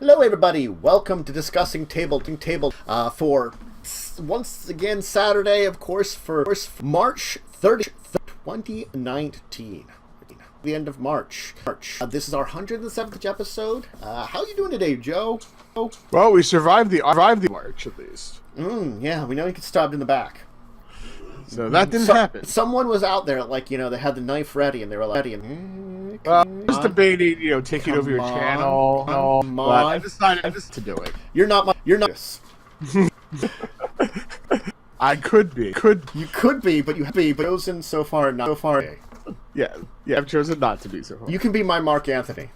Hello everybody, welcome to Discussing Tabletop for once again Saturday, of course, for March 30th, 2019. The end of March. This is our 107th episode. How you doing today, Joe? Well, we survived the March at least. Yeah, we know you get stabbed in the back. So that didn't happen. Someone was out there, like, they had the knife ready, and they were like, just debating, taking over your channel. But I decided to do it. You're not. I could be. You could be, but you have chosen so far not so far. Yeah, I've chosen not to be so far. You can be my Mark Anthony.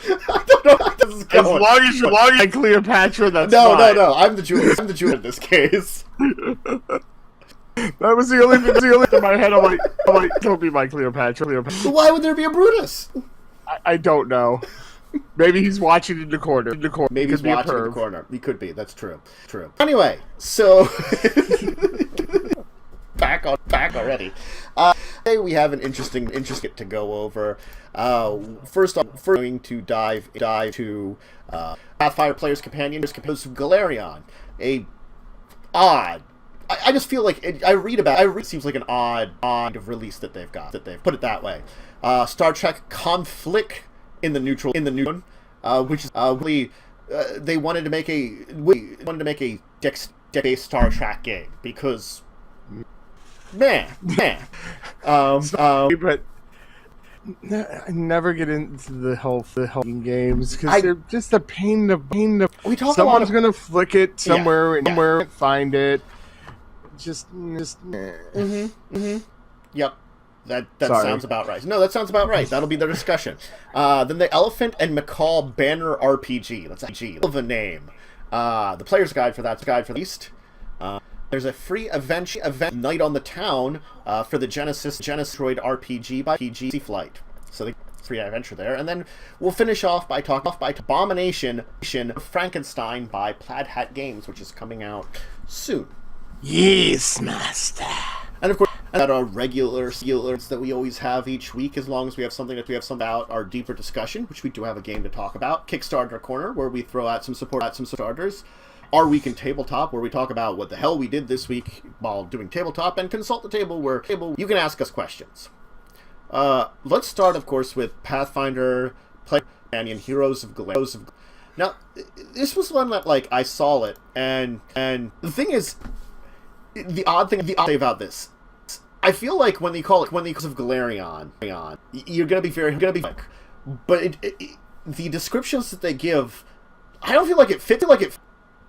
I don't know how this is going. As long as you're like Cleopatra, that's no, fine. No. I'm the Jew. I'm the Jew in this case. That was the only thing in my head. I'm like, don't be my Cleopatra. Why would there be a Brutus? I don't know. Maybe he's watching in the corner. Maybe he's watching in the corner. He could be. That's true. Anyway, so back already. Today we have an interesting to go over. First off, we're going to dive to Pathfinder Player's Companion, Golarion. I just feel like it seems like an odd of release that they've put it that way. Star Trek Conflick in the Nrutral, which is really they wanted to make a deck-based Star Trek game because man. But I never get into the whole games because they're just a pain to. We talk Someone's gonna flick it somewhere and find it. Just. Yep. That sounds about right. No, that sounds about right. That'll be the discussion. Then the Elephant and MAcaw banner RPG. That's a G of a name. The player's guide for the East. There's a free event night on the town for the Genesys Droid RPG by PG Flight. So the free adventure there, and then we'll finish off by talking about Abomination, Frankenstein by Plaid Hat Games, which is coming out soon. Yes, master. And of course, that our regular that we always have each week, as long as we have something about our deeper discussion, which we do have a game to talk about. Kickstarter Corner, where we throw out some starters. Our Week in Tabletop, where we talk about what the hell we did this week while doing tabletop, and Consult the Table, where you can ask us questions. Let's start, of course, with Pathfinder Player Companion Heroes of Golarion. Now, this was one that, I saw it, and the thing is, the odd thing about this, I feel like when they call it of Golarion, you're gonna be quick, but the descriptions that they give, I don't feel like it fits.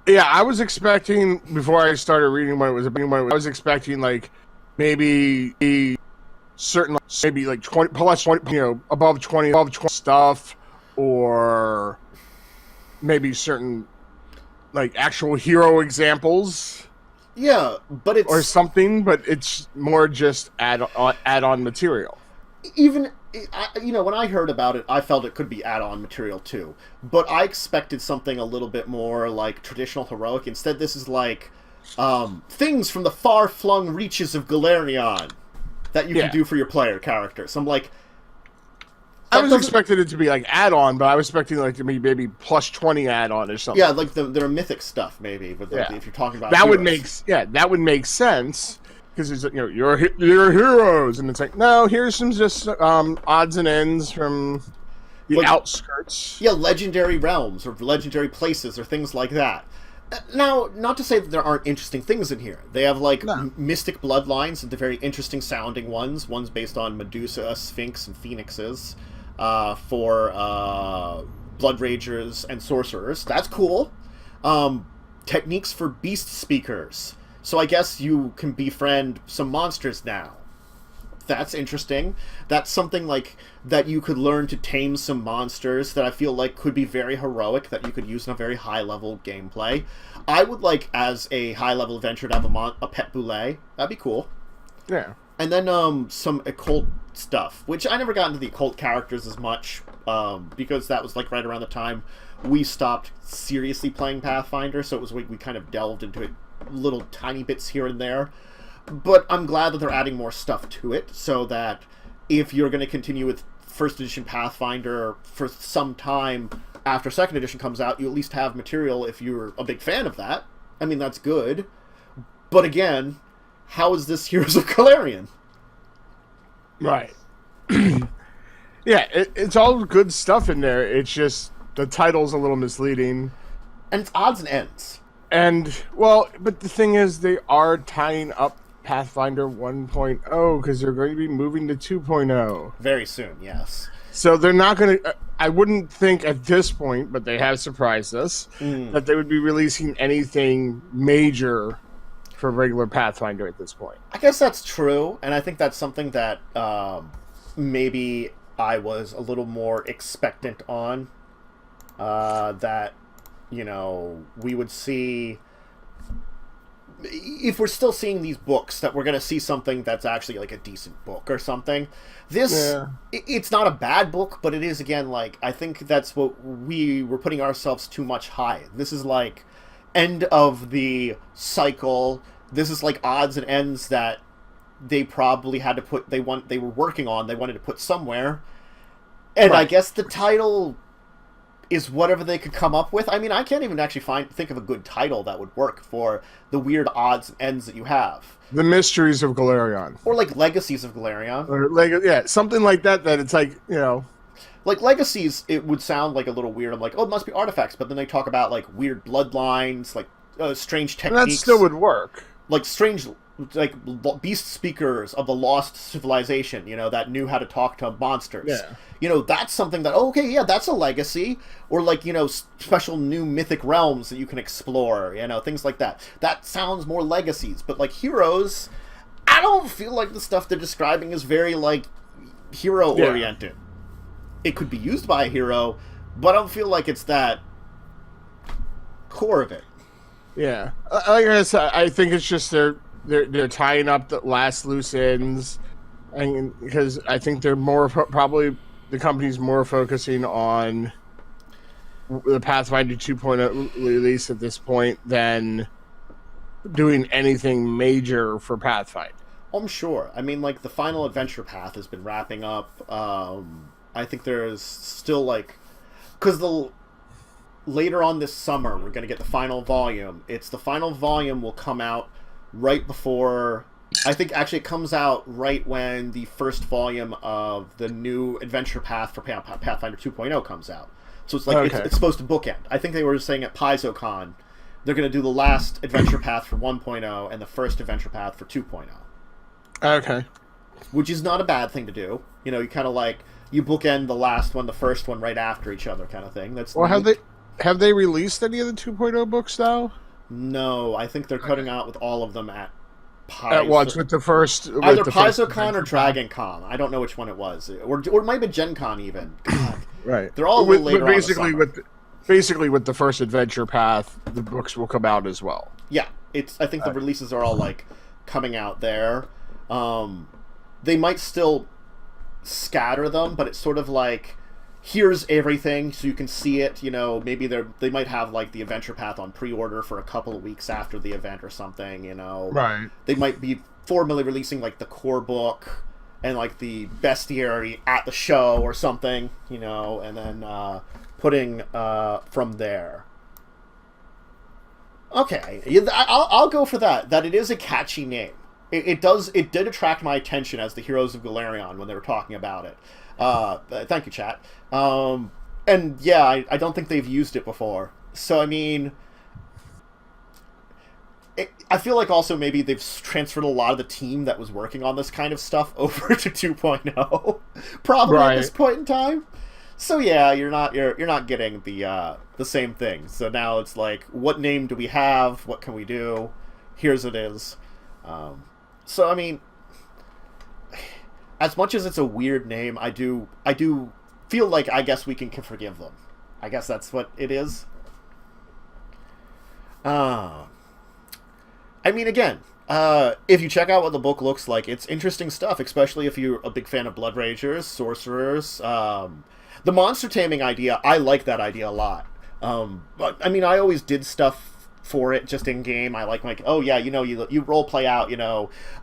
Yeah, I was expecting before I started reading I was expecting maybe a certain maybe 20 plus 20, above 20 stuff, or maybe certain actual hero examples. Yeah, but it's or something, but it's more just add-on material. Even when I heard about it, I felt it could be add-on material too. But I expected something a little bit more like traditional heroic. Instead, this is things from the far-flung reaches of Golarion that you can do for your player character. So I'm like, I was expecting it to be add-on, but I was expecting to be maybe plus 20 add-on or something. Yeah, their mythic stuff maybe. But if you're talking about that heroes. that would make sense. Because it's you're heroes, and it's no, here's some just odds and ends from the outskirts. Yeah, legendary realms or legendary places or things like that. Now, not to say that there aren't interesting things in here. They have mystic bloodlines and the very interesting sounding ones. One's based on Medusa, Sphinx, and Phoenixes for blood ragers and sorcerers. That's cool. Techniques for beast speakers. So I guess you can befriend some monsters now. That's interesting. That's something that you could learn to tame some monsters that I feel could be very heroic, that you could use in a very high-level gameplay. I would as a high-level adventure to have a pet boulet. That'd be cool. Yeah. And then some occult stuff, which I never got into the occult characters as much, because that was right around the time we stopped seriously playing Pathfinder, so it was we kind of delved into it little tiny bits here and there. But I'm glad that they're adding more stuff to it, so that if you're going to continue with first edition Pathfinder for some time after second edition comes out, you at least have material if you're a big fan of that. I mean, that's good. But again, how is this Heroes of Golarion? Right. Yeah, it's all good stuff in there. It's just the title's a little misleading. And it's odds and ends. And, well, but the thing is, they are tying up Pathfinder 1.0 because they're going to be moving to 2.0. Very soon, yes. So they're not going to... I wouldn't think at this point, but they have surprised us, that they would be releasing anything major for regular Pathfinder at this point. I guess that's true, and I think that's something that maybe I was a little more expectant on. That, you know, we would see... If we're still seeing these books, that we're going to see something that's actually like a decent book or something. This, it's not a bad book, but it is, again, like, I think that's what we were putting ourselves too much high. This is like end of the cycle. This is like odds and ends that they probably had to put, they were working on, they wanted to put somewhere. And I guess the title is whatever they could come up with. I mean, I can't even actually think of a good title that would work for the weird odds and ends that you have. The Mysteries of Golarion. Or like Legacies of Golarion. Or yeah, something like that, that it's like, you know... Like Legacies, it would sound like a little weird. I'm like, oh, it must be artifacts. But then they talk about like weird bloodlines, like strange techniques. And that still would work. Like strange, like beast speakers of the lost civilization, you know, that knew how to talk to monsters. Yeah. You know, that's something that, okay, yeah, that's a legacy. Or like, you know, special new mythic realms that you can explore, you know, things like that. That sounds more legacies. But like heroes, I don't feel like the stuff they're describing is very like hero-oriented. Yeah. It could be used by a hero, but I don't feel like it's that core of it. Yeah. Like I said, I think it's just they're tying up the last loose ends, and because I think they're more probably the company's more focusing on the Pathfinder 2.0 release at this point than doing anything major for Pathfinder. I'm sure. I mean, like the final adventure path has been wrapping up. I think there's still like, because later on this summer we're going to get the final volume. The final volume will come out right before, I think actually it comes out right when the first volume of the new adventure path for Pathfinder 2.0 comes out. So it's like, it's supposed to bookend. I think they were saying at PaizoCon, they're going to do the last adventure path for 1.0 and the first adventure path for 2.0. Okay. Which is not a bad thing to do. You know, you kind of like, you bookend the last one, the first one right after each other kind of thing. That's well, have they released any of the 2.0 books now? No, I think they're cutting out with all of them at Paizo. At once with the first, either PaizoCon or DragonCon. I don't know which one it was, or it might be Gen Con even. God. Right, they're all later basically on. Basically with the first adventure path, the books will come out as well. Yeah, I think the releases are all like coming out there. They might still scatter them, but it's sort of like, here's everything so you can see it. You know, maybe they might have like the adventure path on pre-order for a couple of weeks after the event or something, you know. Right. They might be formally releasing like the core book and like the bestiary at the show or something, you know, and then putting from there. Okay, I'll go for that it is a catchy name. It did attract my attention as the Heroes of Golarion when they were talking about it. Thank you, chat. And yeah, I don't think they've used it before. So, I mean, I feel like also maybe they've transferred a lot of the team that was working on this kind of stuff over to 2.0, probably at this point in time. So yeah, you're not getting the same thing. So now it's like, what name do we have? What can we do? Here's it is. So I mean, as much as it's a weird name, I do feel like I guess we can forgive them. I guess that's what it is. I mean, again, if you check out what the book looks like, it's interesting stuff, especially if you're a big fan of Blood Ragers, Sorcerers. The monster taming idea, I like that idea a lot. But I mean, I always did stuff for it just in game. I like, oh yeah, you role play out,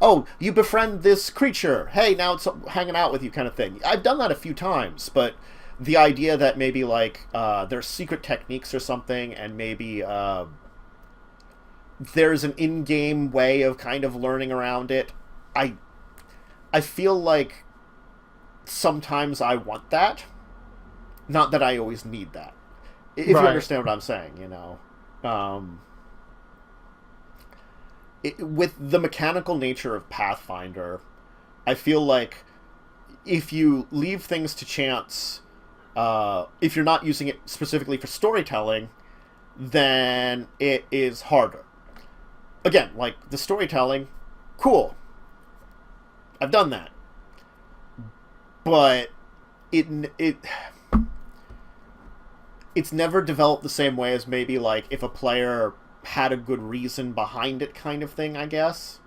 oh, you befriend this creature. Hey, now it's hanging out with you kind of thing. I've done that a few times, but the idea that maybe there's secret techniques or something, and maybe there's an in-game way of kind of learning around it. I feel like sometimes I want that. Not that I always need that. If you understand what I'm saying, with the mechanical nature of Pathfinder, I feel like if you leave things to chance, if you're not using it specifically for storytelling, then it is harder. Again, like the storytelling, cool. I've done that. But it's never developed the same way as maybe like if a player had a good reason behind it kind of thing, I guess.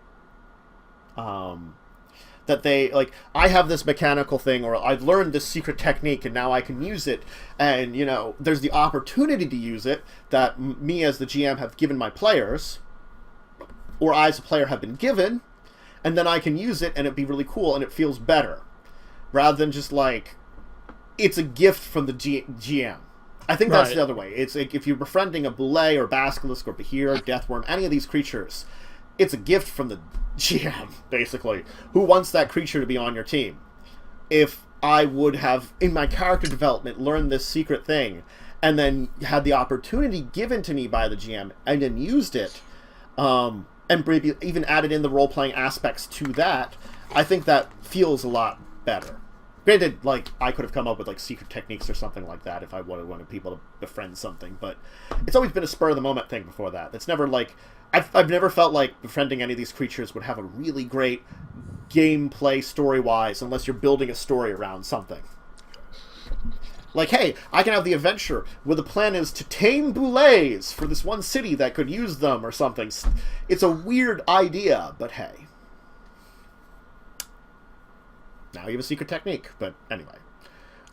That they, like, I have this mechanical thing, or I've learned this secret technique and now I can use it, and, there's the opportunity to use it that me as the GM have given my players, or I as a player have been given, and then I can use it and it'd be really cool and it feels better. Rather than just like, it's a gift from the GM. I think that's the other way. It's like if you're befriending a Boule or Basilisk or Behir, Deathworm, any of these creatures, it's a gift from the GM, basically, who wants that creature to be on your team. If I would have, in my character development, learned this secret thing, and then had the opportunity given to me by the GM, and then used it, and maybe even added in the role-playing aspects to that, I think that feels a lot better. Granted, like, I could have come up with, like, secret techniques or something like that if I wanted people to befriend something, but it's always been a spur-of-the-moment thing before that. It's never, like... I've never felt like befriending any of these creatures would have a really great gameplay story-wise unless you're building a story around something. Like, hey, I can have the adventure where the plan is to tame Boulets for this one city that could use them or something. It's a weird idea, but hey. Now you have a secret technique, but anyway.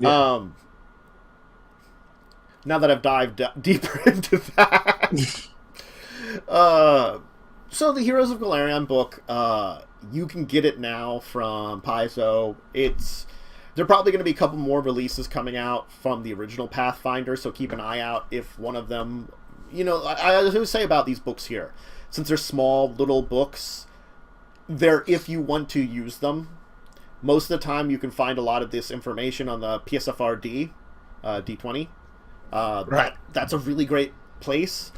Yeah. Now that I've dived deeper into that... So the Heroes of Golarion book, you can get it now from Paizo. There are probably going to be a couple more releases coming out from the original Pathfinder, so keep an eye out if one of them... I always say about these books here, since they're small, little books, they're if you want to use them. Most of the time you can find a lot of this information on the PSFRD, D20. That's a really great place.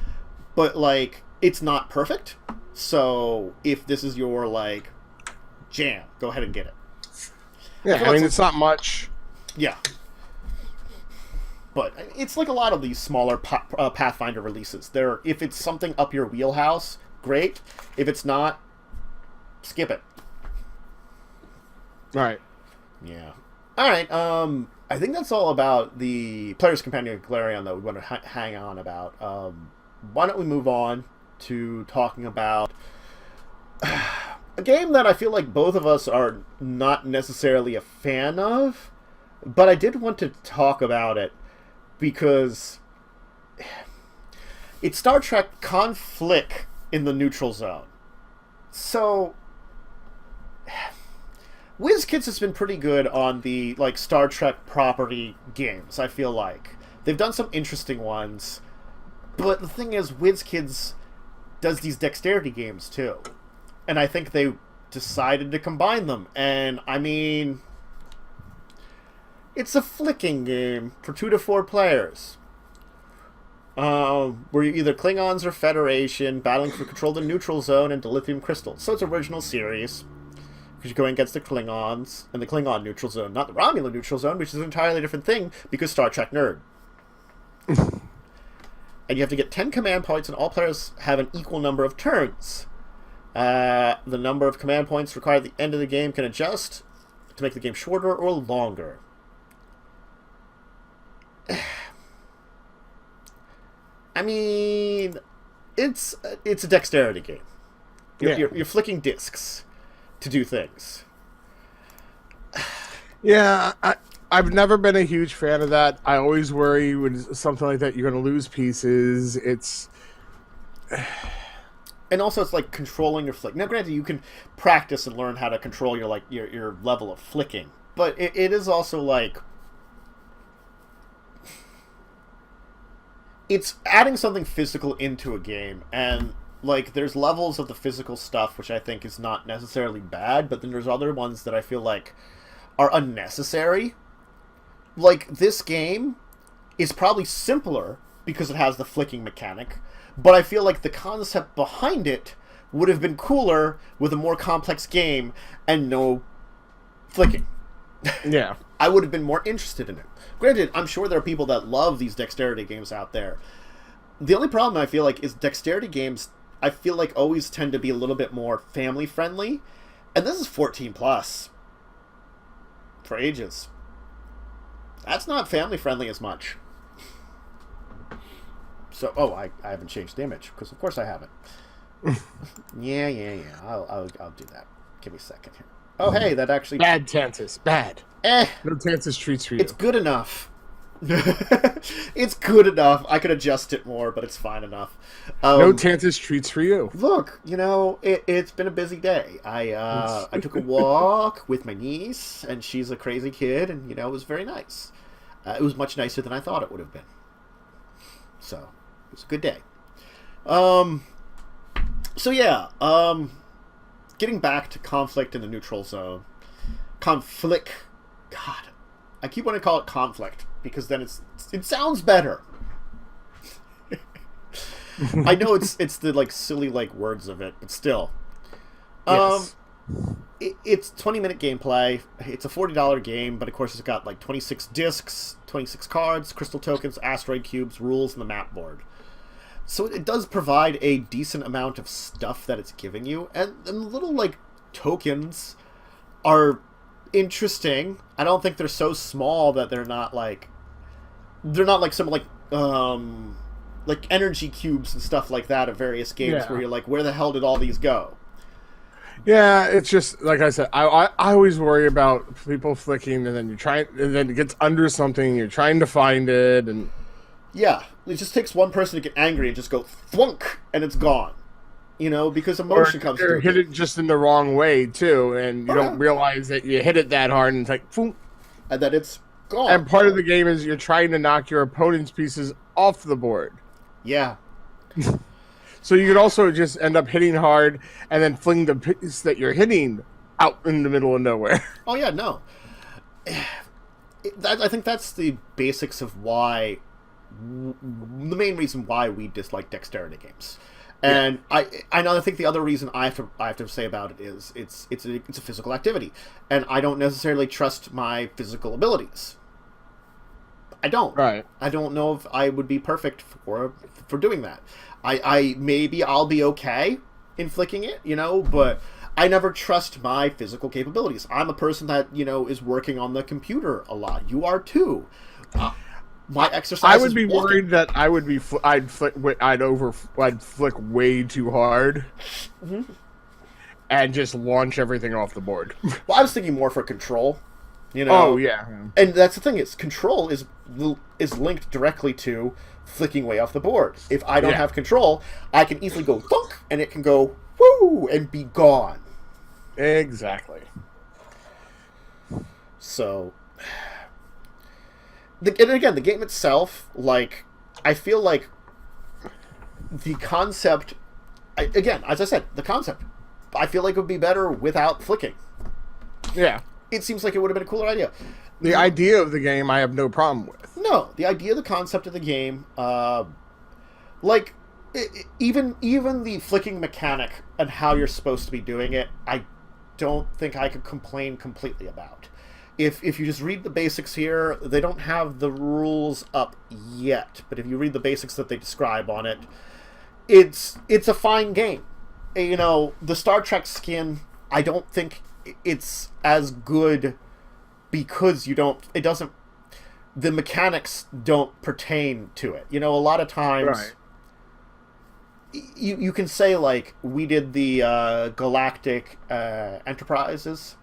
But, like, it's not perfect. So, if this is your, like, jam, go ahead and get it. Yeah, I mean, it's not much. Yeah. But it's like a lot of these smaller Pathfinder releases. If it's something up your wheelhouse, great. If it's not, skip it. Right. Yeah. Alright, I think that's all about the Player's Companion of Golarion that we want to hang on about. Why don't we move on to talking about a game that I feel like both of us are not necessarily a fan of, but I did want to talk about it because it's Star Trek Conflick in the Neutral Zone. So, Wizkids has been pretty good on the like Star Trek property games, I feel like. They've done some interesting ones. But the thing is, Wizkids does these dexterity games, too. And I think they decided to combine them. And, I mean... It's a flicking game for 2 to 4 players. Where you're either Klingons or Federation, battling for control of the neutral zone and dilithium crystals. So it's original series. Because you're going against the Klingons and the Klingon neutral zone, not the Romulan neutral zone, which is an entirely different thing, because Star Trek nerd. And you have to get 10 command points, and all players have an equal number of turns. The number of command points required at the end of the game can adjust to make the game shorter or longer. I mean, it's a dexterity game. You're flicking discs to do things. Yeah, I've never been a huge fan of that. I always worry when something like that you're going to lose pieces. And also, it's like controlling your flick. Now, granted, you can practice and learn how to control your level of flicking, but it is also like it's adding something physical into a game, and like there's levels of the physical stuff which I think is not necessarily bad, but then there's other ones that I feel like are unnecessary. Like this game is probably simpler because it has the flicking mechanic. But I feel like the concept behind it would have been cooler with a more complex game and no flicking. Yeah. I would have been more interested in it. Granted, I'm sure there are people that love these dexterity games out there. The only problem I feel like is dexterity games, I feel like always tend to be a little bit more family friendly. And this is 14 plus. For ages. That's not family friendly as much. So, I haven't changed the image, because of course I haven't. Yeah. I'll do that. Give me a second here. Oh, hey, that actually... Bad Tantus. Bad. No Tantus treats for you. It's good enough. It's good enough. I could adjust it more, but it's fine enough. No Tantus treats for you. Look, it's been a busy day. I took a walk with my niece, and she's a crazy kid, and, it was very nice. It was much nicer than I thought it would have been. So... it was a good day. Getting back to Conflict in the Neutral Zone. Conflick. God. I keep wanting to call it Conflict, because then it sounds better. I know it's the, like, silly, like, words of it, but still. Yes. It's 20-minute gameplay. It's a $40 game, but of course it's got, like, 26 discs, 26 cards, crystal tokens, asteroid cubes, rules, and the map board. So it does provide a decent amount of stuff that it's giving you, and the little, like, tokens are interesting. I don't think they're so small that they're not some, like energy cubes and stuff like that of various games where you're like, where the hell did all these go? Yeah, it's just, like I said, I always worry about people flicking, and then and then it gets under something, you're trying to find it, and... Yeah, it just takes one person to get angry and just go thwunk, and it's gone. Because emotion comes through. Or hit it just in the wrong way, too, and you don't realize that you hit it that hard, and it's like, boom. And that it's gone. And part of the game is you're trying to knock your opponent's pieces off the board. Yeah. So you could also just end up hitting hard, and then fling the piece that you're hitting out in the middle of nowhere. Oh, yeah, no. I think that's the basics of why... the main reason why we dislike dexterity games. And I know. I think the other reason I have to say about it is it's a physical activity, and I don't necessarily trust my physical abilities. I don't. Right. I don't know if I would be perfect for doing that. Maybe I'll be okay in flicking it, but I never trust my physical capabilities. I'm a person that is working on the computer a lot. You are too. My exercise. I would be worried that I'd flick way too hard, and just launch everything off the board. Well, I was thinking more for control. Oh yeah. And that's the thing is control is linked directly to flicking way off the board. If I don't have control, I can easily go thunk, and it can go woo and be gone. Exactly. So. And again, the game itself, like, I feel like the concept, again, as I said, the concept, I feel like it would be better without flicking. Yeah. It seems like it would have been a cooler idea. The idea of the game, I have no problem with. No, the idea, the concept of the game, even the flicking mechanic and how you're supposed to be doing it, I don't think I could complain completely about. If you just read the basics here, they don't have the rules up yet, but if you read the basics that they describe on it, it's a fine game. The Star Trek skin, I don't think it's as good because the mechanics don't pertain to it. A lot of times, you can say, like, we did the Galactic Enterprises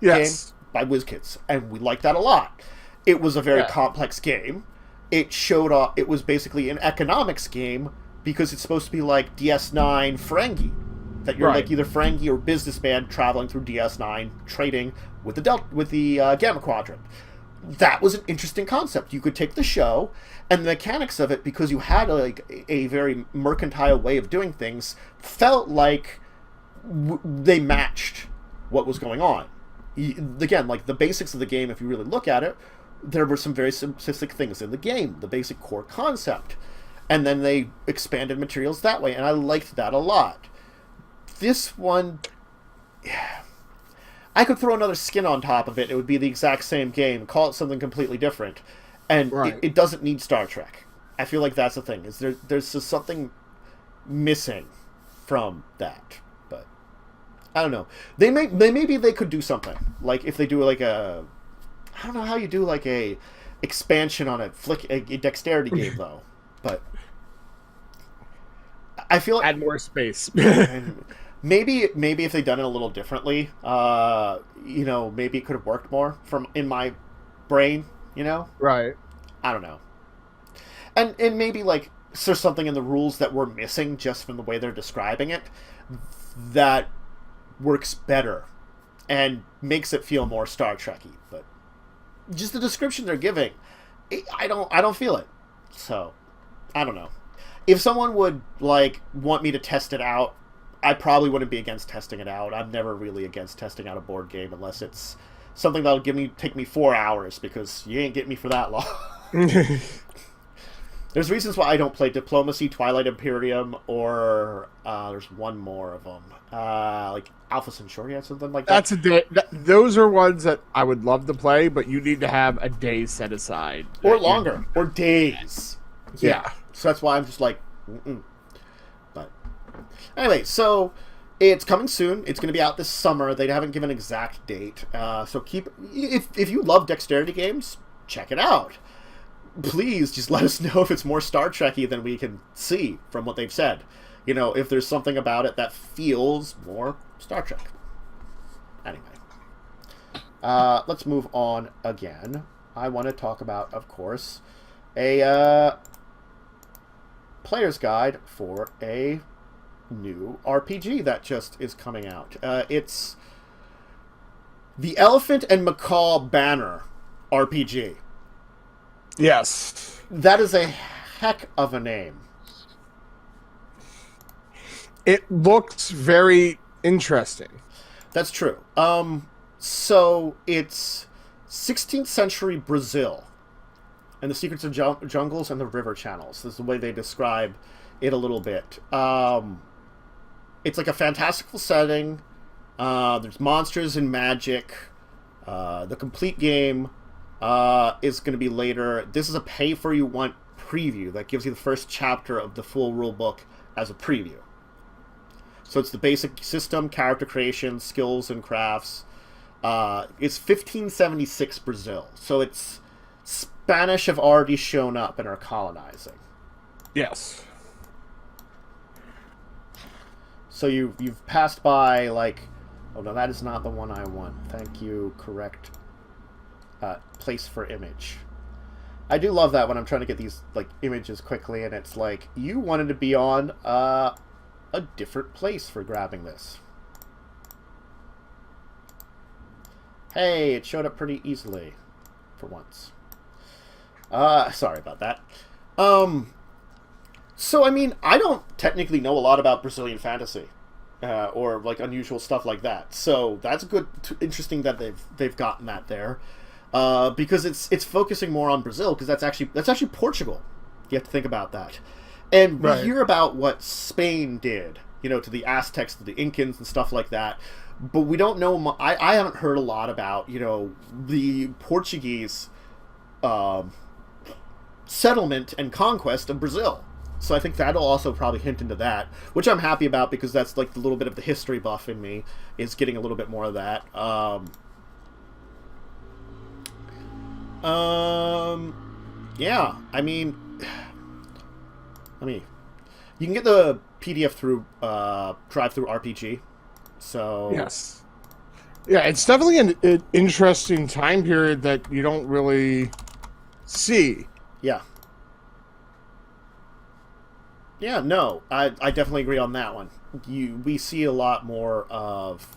game by Wizkids, and we liked that a lot. It was a very complex game. It showed off. It was basically an economics game because it's supposed to be like DS9 Ferengi, that you're like either Ferengi or businessman traveling through DS9, trading with the Gamma Quadrant. That was an interesting concept. You could take the show and the mechanics of it, because you had like a very mercantile way of doing things, felt like they matched what was going on. Again, like the basics of the game, if you really look at it, there were some very simplistic things in the game, the basic core concept, and then they expanded materials that way, and I liked that a lot. This one, I could throw another skin on top of it. It would be the exact same game. Call it something completely different. And it doesn't need Star Trek. I feel like that's the thing. Is there's just something missing from that. But I don't know. Maybe they could do something. Like if they do like a, I don't know how you do like a expansion on a dexterity game though. But I feel like add more space. Maybe if they'd done it a little differently, maybe it could have worked more in my brain, Right. I don't know. And maybe, like, there's something in the rules that we're missing just from the way they're describing it that works better and makes it feel more Star Trek-y. But just the description they're giving, I don't feel it. So, I don't know. If someone would, like, want me to test it out, I probably wouldn't be against testing it out. I'm never really against testing out a board game unless it's something that'll take me 4 hours, because you ain't getting me for that long. There's reasons why I don't play Diplomacy, Twilight Imperium, or there's one more of them, like Alpha Centauri or something like that. Those are ones that I would love to play, but you need to have a day set aside, or longer, or days. Yeah. So that's why I'm just like, Anyway, so it's coming soon. It's going to be out this summer. They haven't given an exact date. So if you love dexterity games, check it out. Please just let us know if it's more Star Trek-y than we can see from what they've said. If there's something about it that feels more Star Trek. Anyway. Let's move on again. I want to talk about, of course, a player's guide for a new RPG that just is coming out. It's the Elephant and MAcaw banner RPG. Yes. That is a heck of a name. It looks very interesting. That's true. So it's 16th century Brazil and the secrets of jungles and the river channels. This is the way they describe it a little bit. It's like a fantastical setting. There's monsters and magic. The complete game is going to be later. This is a pay-for-you-want preview that gives you the first chapter of the full rulebook as a preview. So it's the basic system, character creation, skills, and crafts. It's 1576 Brazil. So it's Spanish have already shown up and are colonizing. Yes. So you've passed by, like, oh no, that is not the one I want. Thank you. Correct place for image. I do love that when I'm trying to get these like images quickly, and it's like you wanted to be on a different place for grabbing this. Hey, it showed up pretty easily for once. Sorry about that. So, I mean, I don't technically know a lot about Brazilian fantasy, or like unusual stuff like that. So that's good, interesting that they've gotten that there, because it's focusing more on Brazil, because that's actually Portugal. You have to think about that, and we hear about what Spain did, to the Aztecs, to the Incans, and stuff like that. But we don't know. I haven't heard a lot about the Portuguese settlement and conquest of Brazil. So I think that'll also probably hint into that, which I'm happy about, because that's like the little bit of the history buff in me is getting a little bit more of that. Yeah, I mean, you can get the PDF through Drive-Thru RPG. So yes, yeah, it's definitely an interesting time period that you don't really see. Yeah. Yeah, no, I definitely agree on that one. We see a lot more of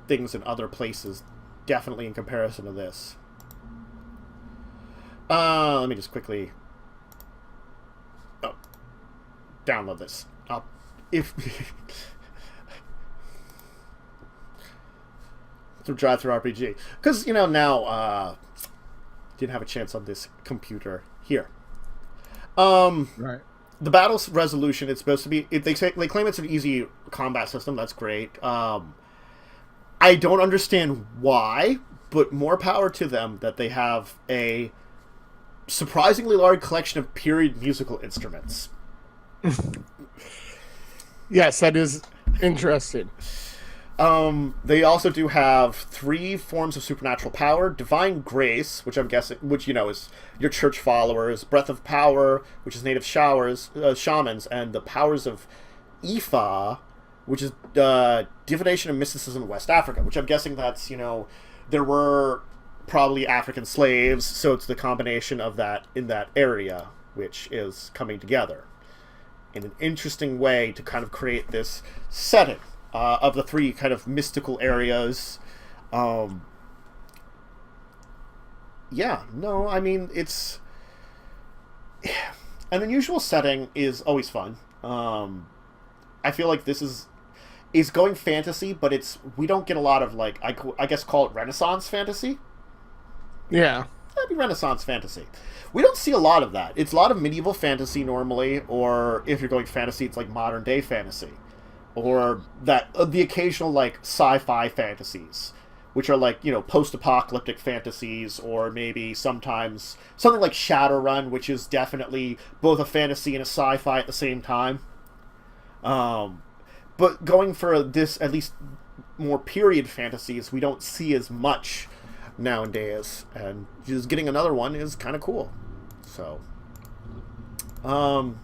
things in other places, definitely in comparison to this. Let me just quickly download this. If through RPG, because now didn't have a chance on this computer here. Right. The battle's resolution, it's supposed to be, they claim it's an easy combat system. That's great. I don't understand why, but more power to them that they have a surprisingly large collection of period musical instruments. Yes, that is interesting. They also do have 3 forms of supernatural power: Divine Grace, which I'm guessing, is your church followers; Breath of Power, which is native shamans; and the powers of Ifa, which is divination and mysticism in West Africa, which I'm guessing that's, there were probably African slaves, so it's the combination of that in that area, which is coming together in an interesting way to kind of create this setting of the 3 kind of mystical areas. Yeah, no, I mean, it's an unusual setting is always fun. I feel like this is going fantasy, but we don't get a lot of, like, I guess call it Renaissance fantasy. Yeah. That'd be Renaissance fantasy. We don't see a lot of that. It's a lot of medieval fantasy normally, or if you're going fantasy, it's like modern day fantasy. Or that the occasional, like, sci-fi fantasies, which are like, post-apocalyptic fantasies, or maybe sometimes something like Shadowrun, which is definitely both a fantasy and a sci-fi at the same time. But going for this, at least more period fantasies, we don't see as much nowadays, and just getting another one is kind of cool. So, and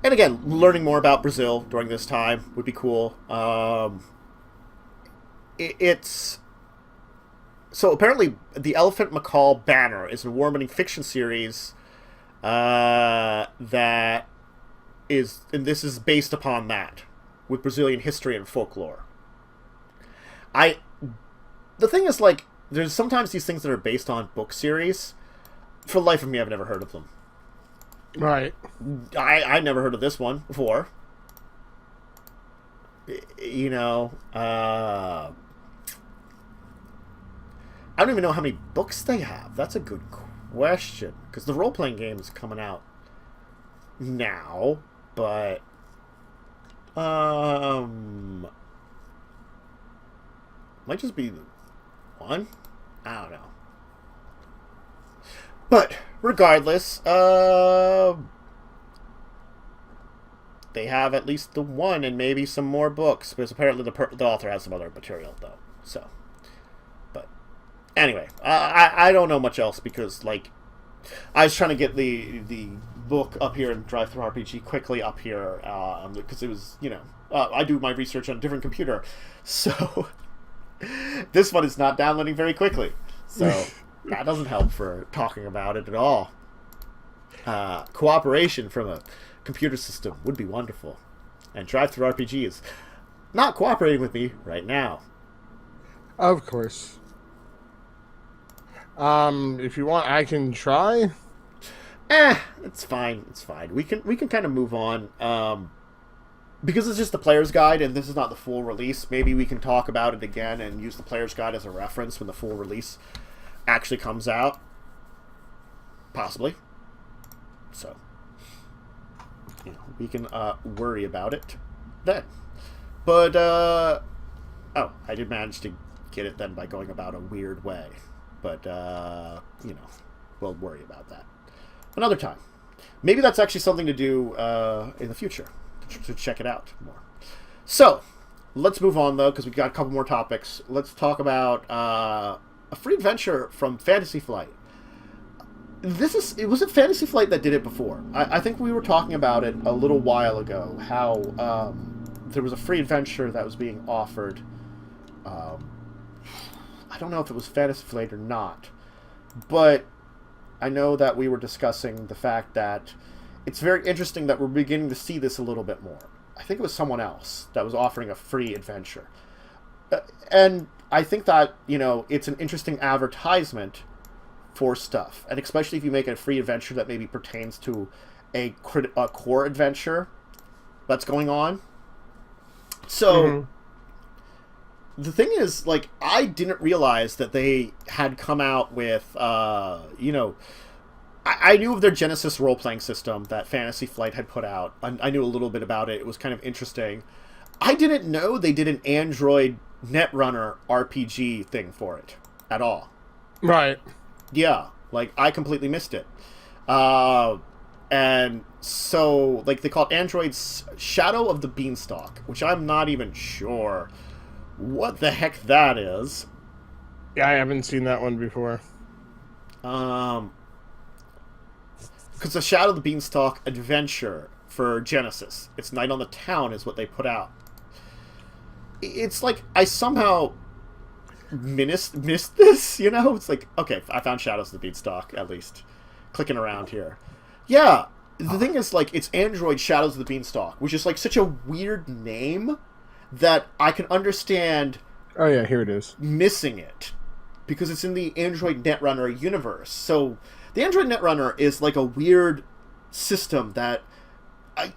again, learning more about Brazil during this time would be cool. It's so apparently the Elephant and MAcaw banner is an award-winning fiction series that is, and this is based upon that, with Brazilian history and folklore. The thing is, like, there's sometimes these things that are based on book series. For the life of me, I've never heard of them. Right. I never heard of this one before. I don't even know how many books they have. That's a good question. Because the role-playing game is coming out now, but might just be one? I don't know. But regardless, they have at least the one and maybe some more books, because apparently the author has some other material though. So, but anyway, I don't know much else because, like, I was trying to get the book up here in Drive-Thru-RPG quickly up here because it was, I do my research on a different computer, so this one is not downloading very quickly. So that doesn't help for talking about it at all. Cooperation from a computer system would be wonderful. And Drive-Thru-RPG is not cooperating with me right now. Of course. If you want, I can try. It's fine. It's fine. We can kind of move on. Because it's just the player's guide and this is not the full release, maybe we can talk about it again and use the player's guide as a reference when the full release actually comes out. Possibly. So, we can worry about it then. But, oh, I did manage to get it then by going about a weird way. But, we'll worry about that another time. Maybe that's actually something to do in the future, to check it out more. So, let's move on, though, because we've got a couple more topics. Let's talk about a free adventure from Fantasy Flight. It wasn't Fantasy Flight that did it before. I think we were talking about it a little while ago, how there was a free adventure that was being offered. I don't know if it was Fantasy Flight or not, but I know that we were discussing the fact that it's very interesting that we're beginning to see this a little bit more. I think it was someone else that was offering a free adventure. And I think that, it's an interesting advertisement for stuff. And especially if you make a free adventure that maybe pertains to a core adventure that's going on. So, the thing is, like, I didn't realize that they had come out with, I knew of their Genesys role-playing system that Fantasy Flight had put out. I knew a little bit about it. It was kind of interesting. I didn't know they did an Android Netrunner RPG thing for it at all. Right. Yeah, like, I completely missed it. And so, like, they call it Android's Shadow of the Beanstalk, which I'm not even sure what the heck that is. Yeah, I haven't seen that one before. Because the Shadow of the Beanstalk adventure for Genesys, it's Night on the Town is what they put out. It's like, I somehow missed this, It's like, okay, I found Shadows of the Beanstalk, at least. Clicking around here. Yeah, the thing is, like, it's Android Shadows of the Beanstalk, which is, like, such a weird name that I can understand... Oh, yeah, here it is. ...missing it. Because it's in the Android Netrunner universe. So, the Android Netrunner is, like, a weird system that... I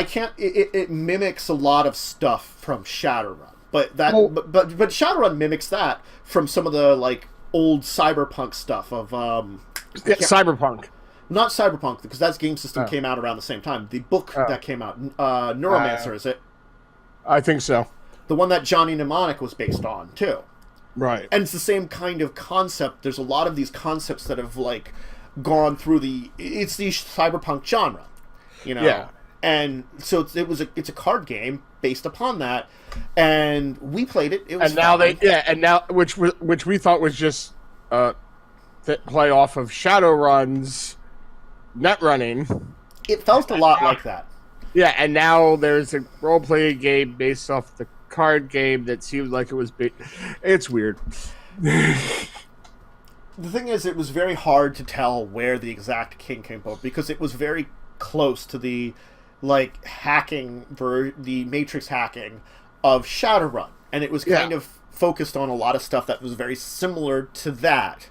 can't... It mimics a lot of stuff from Shadowrun. But that... Oh. But Shadowrun mimics that from some of the, like, old cyberpunk stuff of... Cyberpunk. Not Cyberpunk, because that game system came out around the same time. The book that came out, Neuromancer, is it? I think so. The one that Johnny Mnemonic was based on, too. Right. And it's the same kind of concept. There's a lot of these concepts that have, like, gone through it's the cyberpunk genre, Yeah. And so it's a card game based upon that, and we played it. It was and now fun. which we thought was just play off of Shadowrun's net running. It felt a lot like that. Yeah, and now there's a role-playing game based off the card game that seemed like it was it's weird. The thing is, it was very hard to tell where the exact king came from, because it was very close to the, like, the Matrix hacking of Shadowrun. And it was kind of focused on a lot of stuff that was very similar to that.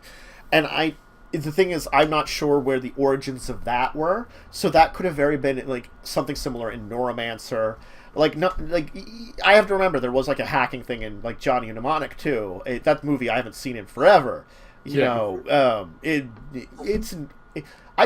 And the thing is, I'm not sure where the origins of that were, so that could have very been, like, something similar in Neuromancer. I have to remember there was, like, a hacking thing in, like, Johnny Mnemonic too. That movie I haven't seen in forever. I'd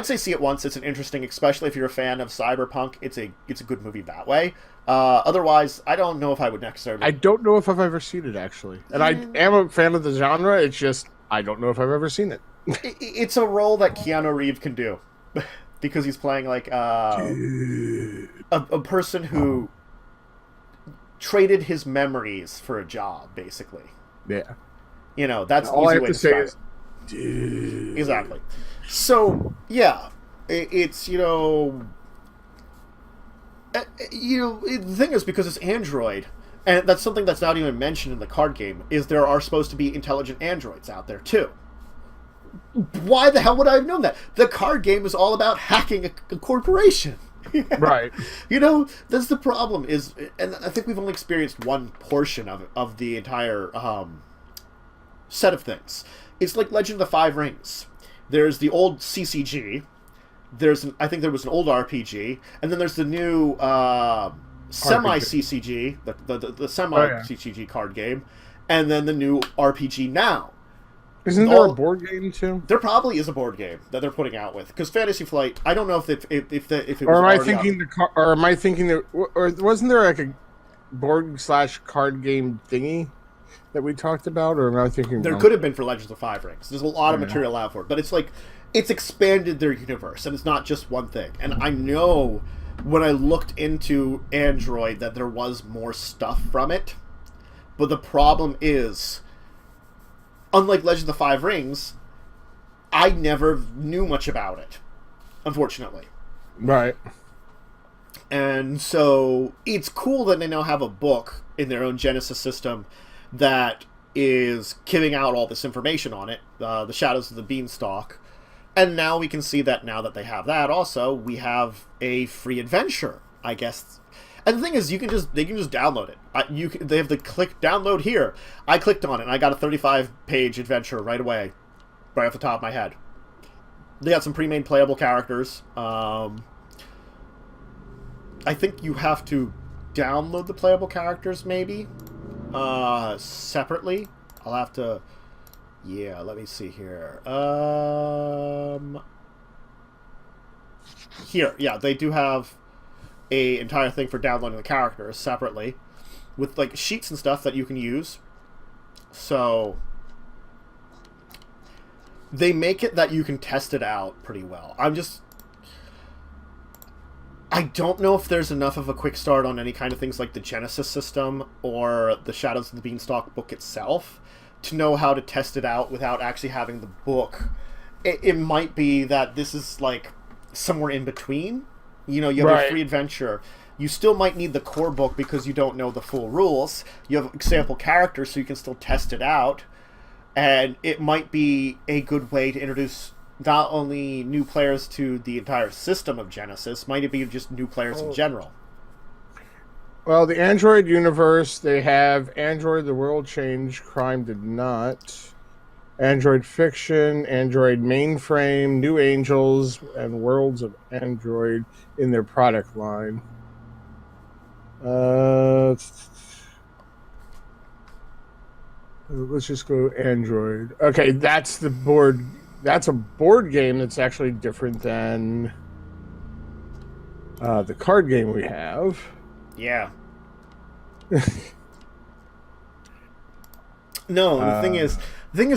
say see it once. It's an interesting, especially if you're a fan of cyberpunk. It's a good movie that way. Otherwise, I don't know if I would necessarily. I don't know if I've ever seen it, actually, and I am a fan of the genre. It's just I don't know if I've ever seen it. It's a role that Keanu Reeves can do because he's playing, like, a person who traded his memories for a job, basically. Yeah. That's all I have way to say describe is, it. Dude. Exactly. So, yeah, it's, the thing is, because it's Android, and that's something that's not even mentioned in the card game, is there are supposed to be intelligent androids out there, too. Why the hell would I have known that? The card game is all about hacking a corporation. Right. That's the problem is, and I think we've only experienced one portion of the entire set of things. It's like Legend of the Five Rings. There's the old CCG. I think there was an old RPG, and then there's the new semi-CCG, the semi-CCG card game, and then the new RPG now. Isn't there a board game too? There probably is a board game that they're putting out with, because Fantasy Flight. I don't know if it was. Or am I thinking or am I thinking that? Or wasn't there, like, a board/card game thingy that we talked about? Or am I thinking there could have been for Legends of Five Rings? There's a lot of material out for it, but it's like it's expanded their universe, and it's not just one thing. And I know when I looked into Android that there was more stuff from it, but the problem is, unlike Legend of the Five Rings, I never knew much about it, unfortunately. Right. And so it's cool that they now have a book in their own Genesys system that is giving out all this information on it, the Shadows of the Beanstalk. And now we can see that now that they have that, also we have a free adventure, I guess. And the thing is, they can just download it. They have the click download here. I clicked on it, and I got a 35-page adventure right away, right off the top of my head. They got some pre-made playable characters. I think you have to download the playable characters, maybe, separately. I'll have to... Yeah, let me see here. Here, yeah, they do have a entire thing for downloading the characters separately, with like sheets and stuff that you can use. So they make it that you can test it out pretty well. I don't know if there's enough of a quick start on any kind of things like the Genesys system or the Shadows of the Beanstalk book itself to know how to test it out without actually having the book. It might be that this is like somewhere in between. You know, you have a free adventure. You still might need the core book because you don't know the full rules. You have example characters so you can still test it out. And it might be a good way to introduce not only new players to the entire system of Genesys, might it be just new players in general. Well, the Android universe, they have Android, The World Changed, Crime Did Not, Android Fiction, Android Mainframe, New Angels, and Worlds of Android in their product line. Let's just go Android. Okay, that's the board. That's a board game that's actually different than the card game we have. Yeah. No, the thing is,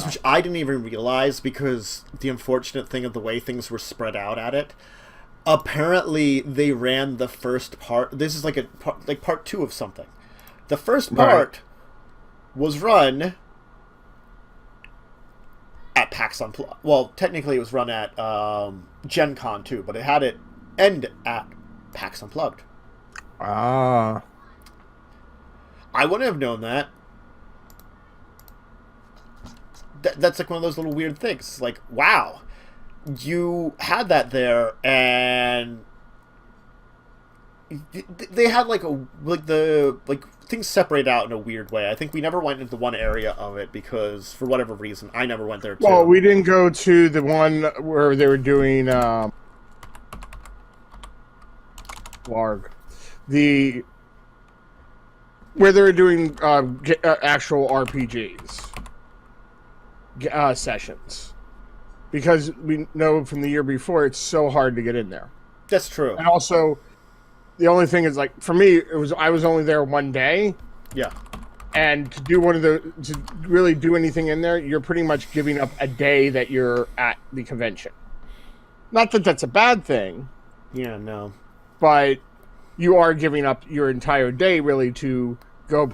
which I didn't even realize because the unfortunate thing of the way things were spread out at it. Apparently, they ran the first part. This is like part 2 of something. The first part was run at PAX Unplugged. Well, technically, it was run at Gen Con too, but it had it end at PAX Unplugged. Ah. I wouldn't have known that. That's like one of those little weird things. Like, wow, you had that there, and they had things separate out in a weird way. I think we never went into one area of it because, for whatever reason, I never went there too. Well, we didn't go to the one where they were doing where they were doing actual RPGs sessions, because we know from the year before it's so hard to get in there. That's true. And also, the only thing is, like, for me, I was only there one day. Yeah. And to really do anything in there, you're pretty much giving up a day that you're at the convention. Not that that's a bad thing. Yeah, no. But you are giving up your entire day really to go,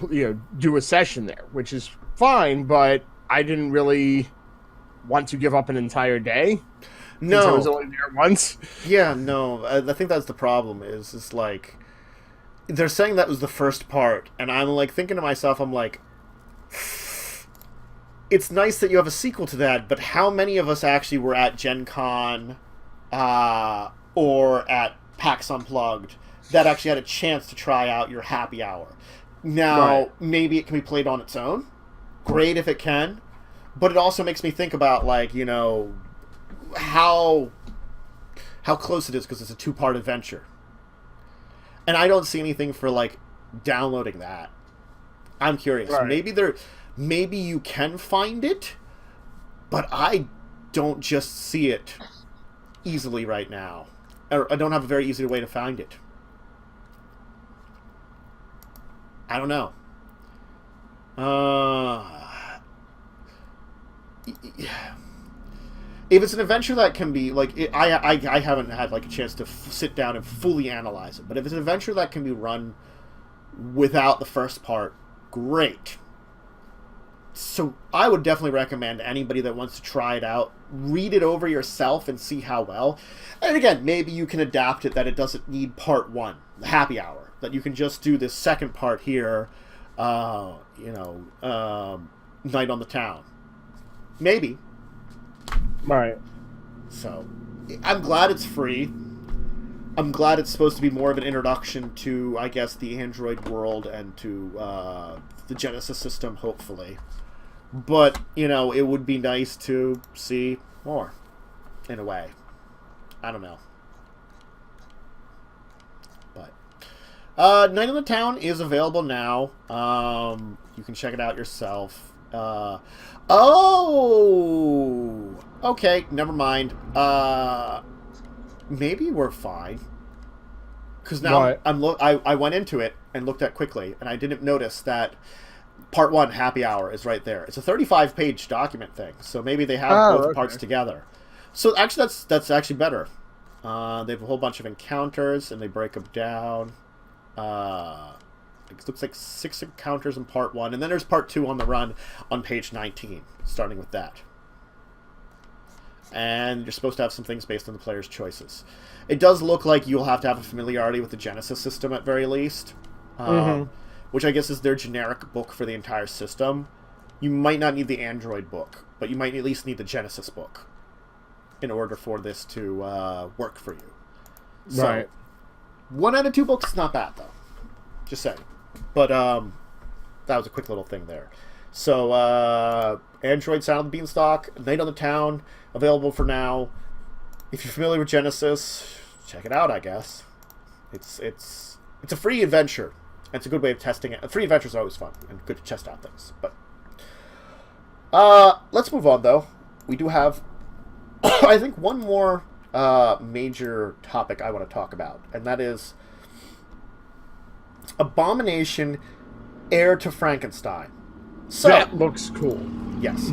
do a session there, which is fine, but I didn't really want to give up an entire day. No. Since I was only there once. Yeah, no. I think that's the problem is like, they're saying that was the first part, and I'm like thinking to myself, I'm like, it's nice that you have a sequel to that, but how many of us actually were at Gen Con or at PAX Unplugged that actually had a chance to try out your happy hour? Now, maybe it can be played on its own. Great if it can. But it also makes me think about, like, how close it is, because it's a 2-part adventure. And I don't see anything for, like, downloading that. I'm curious. Right. Maybe you can find it, but I don't just see it easily right now. Or I don't have a very easy way to find it. I don't know. If it's an adventure that can be like, I haven't had like a chance to sit down and fully analyze it. But if it's an adventure that can be run without the first part, great. So I would definitely recommend anybody that wants to try it out, read it over yourself and see how well. And again, maybe you can adapt it that it doesn't need part 1, the happy hour, that you can just do this second part here, Night on the Town. Maybe. Right. So, I'm glad it's free. I'm glad it's supposed to be more of an introduction to, I guess, the Android world and to the Genesys system, hopefully. But, it would be nice to see more, in a way. I don't know. But, Night in the Town is available now. You can check it out yourself. Okay, never mind. Maybe we're fine. Because now I went into it and looked at quickly, and I didn't notice that Part 1, Happy Hour, is right there. It's a 35-page document thing, so maybe they have both parts together. So actually, that's actually better. They have a whole bunch of encounters, and they break them down. It looks like 6 encounters in Part 1, and then there's Part 2 on the run on page 19, starting with that. And you're supposed to have some things based on the player's choices. It does look like you'll have to have a familiarity with the Genesys system at very least, which I guess is their generic book for the entire system. You might not need the Android book, but you might at least need the Genesys book in order for this to work for you. So, right. 1 out of 2 books is not bad, though. Just saying. But that was a quick little thing there. So, Android Sound of the Beanstalk, Night on the Town, available for now. If you're familiar with Genesys, check it out, I guess. It's a free adventure. It's a good way of testing it. Free adventures are always fun and good to test out things. But let's move on, though. We do have, I think, one more major topic I want to talk about, and that is Abomination, Heir to Frankenstein. So, that looks cool. Yes.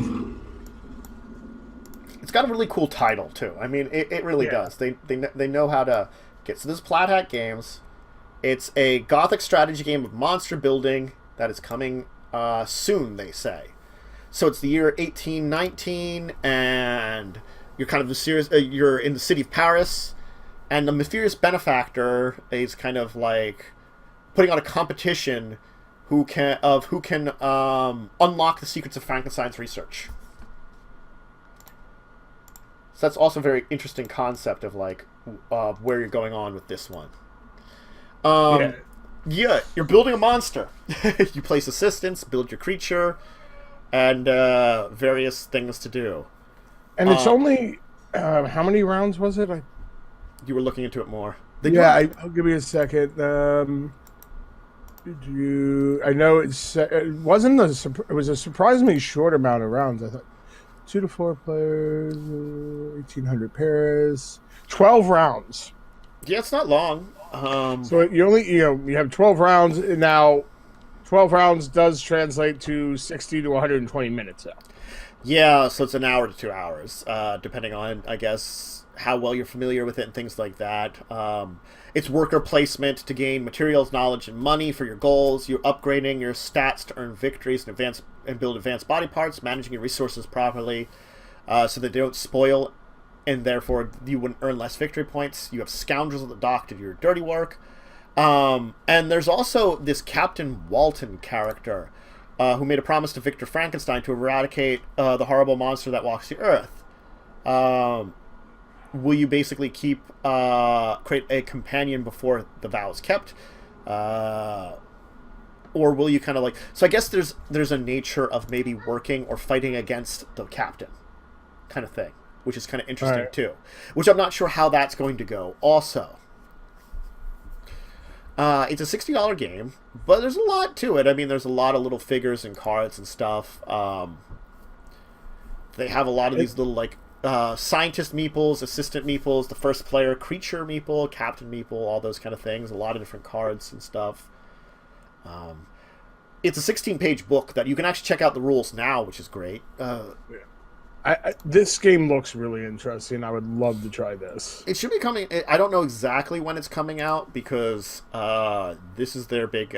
It's got a really cool title, too. I mean, it really does. They know how to get... So this is Plaid Hat Games. It's a Gothic strategy game of monster building that is coming soon, they say. So it's the year 1819, and you're kind of you're in the city of Paris, and the mysterious benefactor is kind of like putting on a competition who can unlock the secrets of Frankenstein's research. So that's also a very interesting concept of like where you're going on with this one. Yeah, you're building a monster. You place assistants, build your creature, and various things to do. And it's only how many rounds was it? You were looking into it more. I'll give you a second. I know it wasn't it was a surprisingly short amount of rounds. I thought 2 to 4 players, 1,800 pairs, 12 rounds. Yeah, it's not long. So you have 12 rounds now. 12 rounds does translate to 60 to 120 minutes now. Yeah, so it's an hour to 2 hours, depending on, I guess, how well you're familiar with it and things like that. It's worker placement to gain materials, knowledge, and money for your goals. You're upgrading your stats to earn victories and build advanced body parts, managing your resources properly so that they don't spoil, and therefore you wouldn't earn less victory points. You have scoundrels at the dock to do your dirty work. And there's also this Captain Walton character who made a promise to Victor Frankenstein to eradicate the horrible monster that walks the earth. Will you basically create a companion before the vow is kept? Or will you kind of like... So I guess there's a nature of maybe working or fighting against the captain kind of thing, which is kind of interesting too. Which I'm not sure how that's going to go also. It's a $60 game, but there's a lot to it. I mean, there's a lot of little figures and cards and stuff. They have a lot of these little, like, scientist meeples, assistant meeples, the first player creature meeple, captain meeple, all those kind of things. A lot of different cards and stuff. It's a 16-page book that you can actually check out the rules now, which is great. This game looks really interesting. I would love to try this. It should be coming... I don't know exactly when it's coming out because this is their big...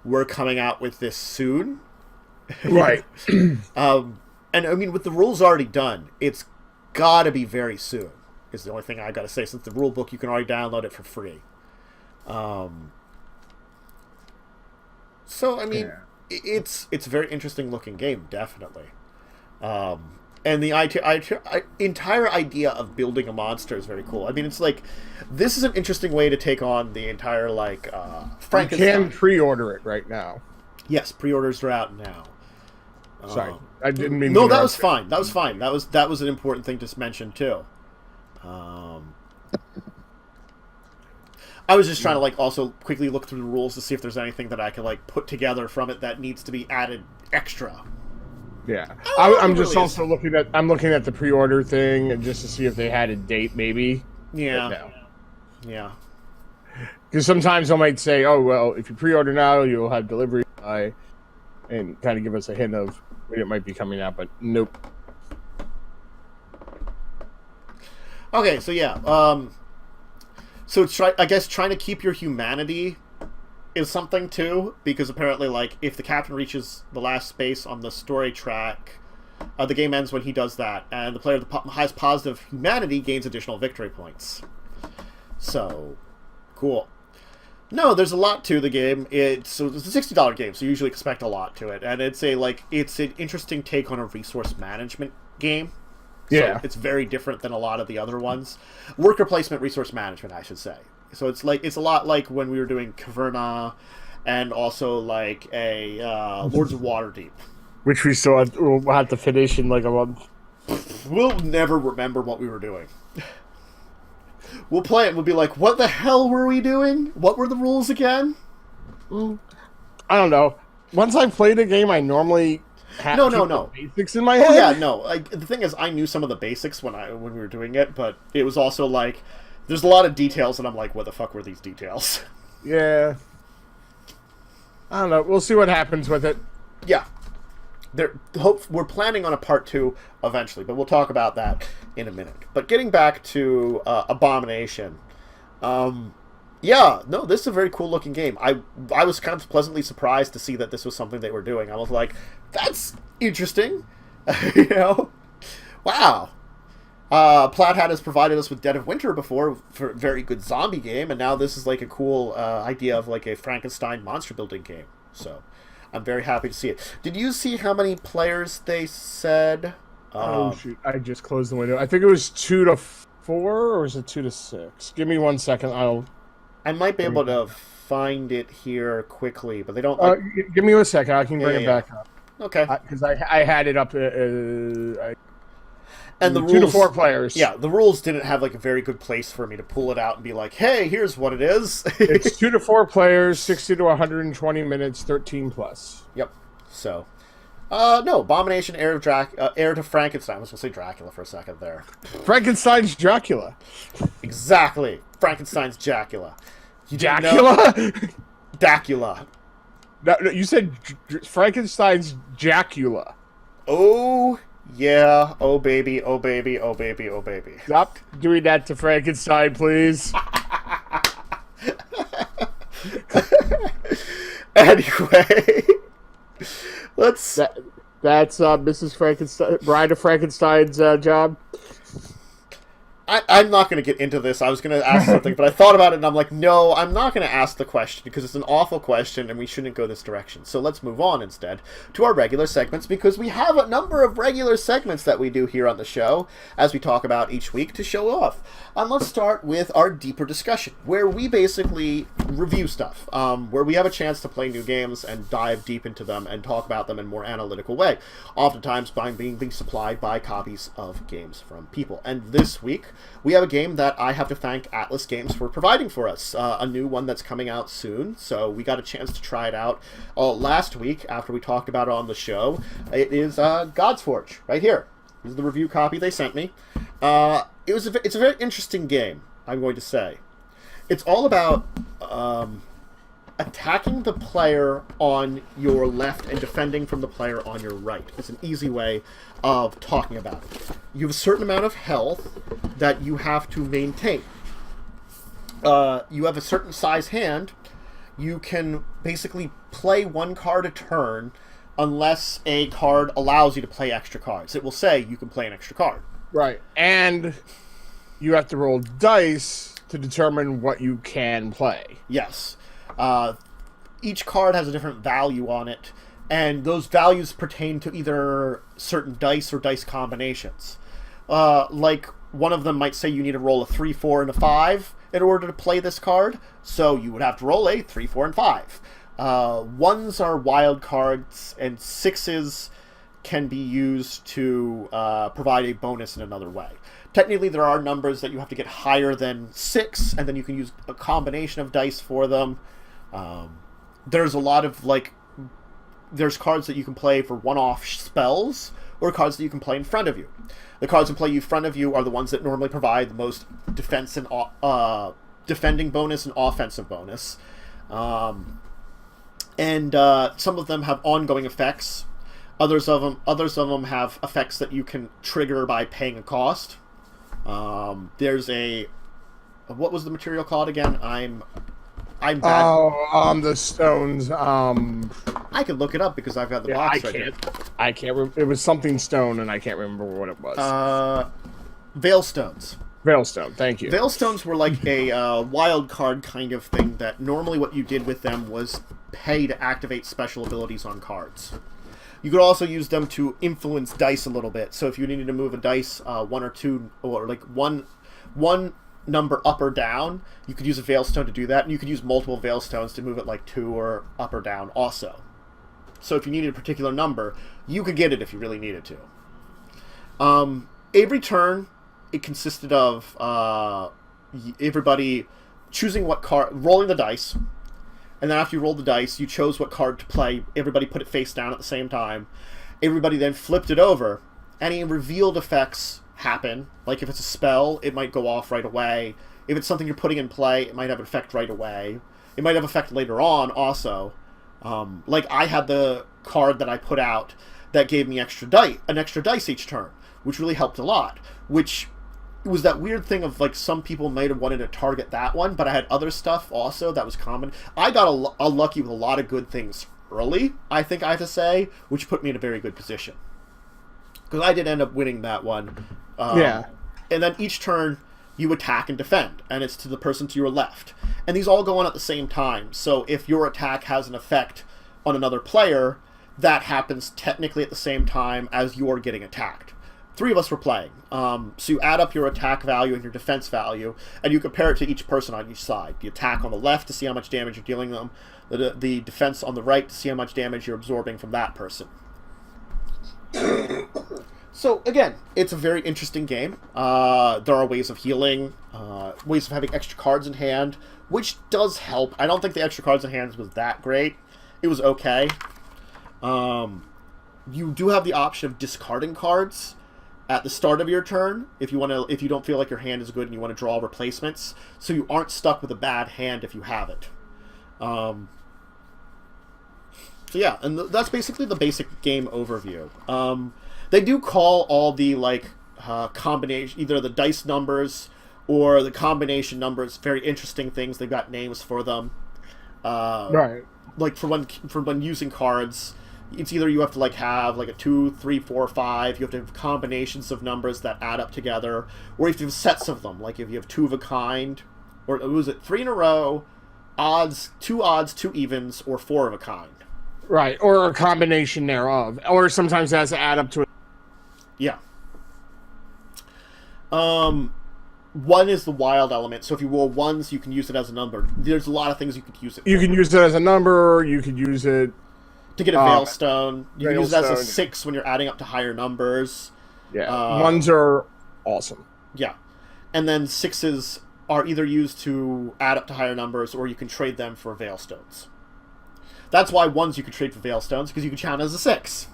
we're coming out with this soon. Right. And, I mean, with the rules already done, it's got to be very soon, is the only thing I got to say. Since the rule book, you can already download it for free. So, I mean, it's a very interesting looking game, definitely. And the entire idea of building a monster is very cool. I mean, it's like, this is an interesting way to take on the entire, like, Frankenstein. You can pre-order it right now. Yes, pre-orders are out now. Sorry, I didn't mean. No, that was fine. That was fine. That was an important thing to mention too. I was just trying to like also quickly look through the rules to see if there's anything that I could like put together from it that needs to be added extra. Yeah, I'm just also looking at the pre-order thing and just to see if they had a date maybe. Yeah. No. Yeah. Because sometimes they might say, "Oh well, if you pre-order now, you'll have delivery by," and kind of give us a hint of when it might be coming out. But nope. Okay, so yeah, so it's I guess trying to keep your humanity is something too, because apparently, like, if the captain reaches the last space on the story track, the game ends when he does that, and the player that has positive humanity gains additional victory points. So, cool. No, there's a lot to the game. It's a $60 game, so you usually expect a lot to it, and it's an interesting take on a resource management game. So yeah, it's very different than a lot of the other ones. Worker placement, resource management, I should say. So it's a lot like when we were doing Caverna, and also like a Lords of Waterdeep, which we'll have to finish in like a month. We'll never remember what we were doing. We'll play it and we'll be like, what the hell were we doing? What were the rules again? I don't know. Once I played a game, I normally have no basics in my head. Oh, yeah, no. Like, the thing is, I knew some of the basics when we were doing it, but it was also like, there's a lot of details, and I'm like, what the fuck were these details? Yeah. I don't know. We'll see what happens with it. Yeah. We're planning on a part 2 eventually, but we'll talk about that in a minute. But getting back to Abomination, yeah, no, this is a very cool looking game. I was kind of pleasantly surprised to see that this was something they were doing. I was like, that's interesting. You know, wow. Plaid Hat has provided us with Dead of Winter before for a very good zombie game, and now this is like a cool idea of like a Frankenstein monster building game. So I'm very happy to see it. Did you see how many players they said? Oh shoot! I just closed the window. I think it was 2 to 4, or was it 2 to 6? Give me 1 second. I might be able to find it here quickly, but they don't. Like... Give me a second. I can bring it back up. Okay. Because I had it up. And the rules, 2 to 4 players. Yeah, the rules didn't have like a very good place for me to pull it out and be like, "Hey, here's what it is." It's 2 to 4 players, 60 to 120 minutes, 13 plus. Yep. So, no, Abomination, Heir to Frankenstein. I was gonna say Dracula for a second there. Frankenstein's Dracula. Exactly, Frankenstein's Dracula. Dracula. Dracula. No, you said Frankenstein's Dracula. Oh. Yeah, oh baby, oh baby, oh baby, oh baby. Stop doing that to Frankenstein, please. Anyway, let's... That's Mrs. Frankenstein, Bride of Frankenstein's job. I'm not going to get into this. I was going to ask something, but I thought about it, and I'm like, no, I'm not going to ask the question, because it's an awful question, and we shouldn't go this direction. So let's move on, instead, to our regular segments, because we have a number of regular segments that we do here on the show, as we talk about each week, to show off. And let's start with our deeper discussion, where we basically review stuff, where we have a chance to play new games and dive deep into them and talk about them in a more analytical way, oftentimes by being supplied by copies of games from people. And this week, we have a game that I have to thank Atlas Games for providing for us, a new one that's coming out soon, so we got a chance to try it out last week after we talked about it on the show. It is God's Forge, right here. This is the review copy they sent me. It's a very interesting game, I'm going to say. It's all about attacking the player on your left and defending from the player on your right. It's an easy way of talking about it. You have a certain amount of health that you have to maintain. You have a certain size hand. You can basically play 1 card a turn unless a card allows you to play extra cards. It will say you can play an extra card. Right. And you have to roll dice to determine what you can play. Yes. Each card has a different value on it, And those values pertain to either certain dice or dice combinations. Like, one of them might say you need to roll a 3, 4, and a 5 in order to play this card, so you would have to roll a 3, 4, and 5. 1s are wild cards, and 6s can be used to provide a bonus in another way. Technically, there are numbers that you have to get higher than 6, and then you can use a combination of dice for them. There's a lot of, like, there's cards that you can play for one-off spells, or cards that you can play in front of you. The cards that play in front of you are the ones that normally provide the most defense and defending bonus and offensive bonus. And some of them have ongoing effects. Others of them have effects that you can trigger by paying a cost. There's a... What was the material called again? I'm bad. Oh, the stones. I could look it up because I've got the box right here. I can't remember. It was something stone, and I can't remember what it was. Veilstones. Veilstone, thank you. Veilstones were like a wild card kind of thing that normally what you did with them was pay to activate special abilities on cards. You could also use them to influence dice a little bit. So if you needed to move a dice 1 or 2, or like one number up or down, you could use a Veilstone to do that, and you could use multiple Veilstones to move it like 2 or up or down also. So if you needed a particular number, you could get it if you really needed to. Every turn, it consisted of everybody choosing what card, rolling the dice, and then after you rolled the dice, you chose what card to play. Everybody put it face down at the same time. Everybody then flipped it over. Any revealed effects happen. Like if it's a spell, it might go off right away. If it's something you're putting in play, it might have an effect right away. It might have effect later on also. Like I had the card that I put out that gave me an extra dice each turn, which really helped a lot. Which was that weird thing of like some people might have wanted to target that one, but I had other stuff also that was common. I got lucky with a lot of good things early, I think I have to say, which put me in a very good position. Because I did end up winning that one. Yeah. And then each turn, you attack and defend, and it's to the person to your left. And these all go on at the same time, so if your attack has an effect on another player, that happens technically at the same time as you're getting attacked. 3 of us were playing. So you add up your attack value and your defense value, and you compare it to each person on each side. The attack on the left to see how much damage you're dealing them, the defense on the right to see how much damage you're absorbing from that person. So, again, it's a very interesting game. There are ways of healing, ways of having extra cards in hand, which does help. I don't think the extra cards in hand was that great. It was okay. You do have the option of discarding cards at the start of your turn if you don't feel like your hand is good and you want to draw replacements, so you aren't stuck with a bad hand if you have it. So yeah, and that's basically the basic game overview. They do call all the like combination, either the dice numbers or the combination numbers, very interesting things. They've got names for them. Right. Like for when using cards, it's either you have to like have like a 2, 3, 4, 5. You have to have combinations of numbers that add up together, or you have to have sets of them. Like if you have 2 of a kind, or was it 3 in a row, odds, 2 evens, or 4 of a kind. Right, or a combination thereof, or sometimes it has to add up to it. Yeah. 1 is the wild element, so if you roll 1s, you can use it as a number. There's a lot of things you could use it for. You can use it as a number, you could use it to get a Veilstone. You can use it as a 6 when you're adding up to higher numbers. Yeah, 1s are awesome. Yeah. And then 6s are either used to add up to higher numbers, or you can trade them for Veilstones. That's why 1s you could trade for Veilstones, because you could count as a 6.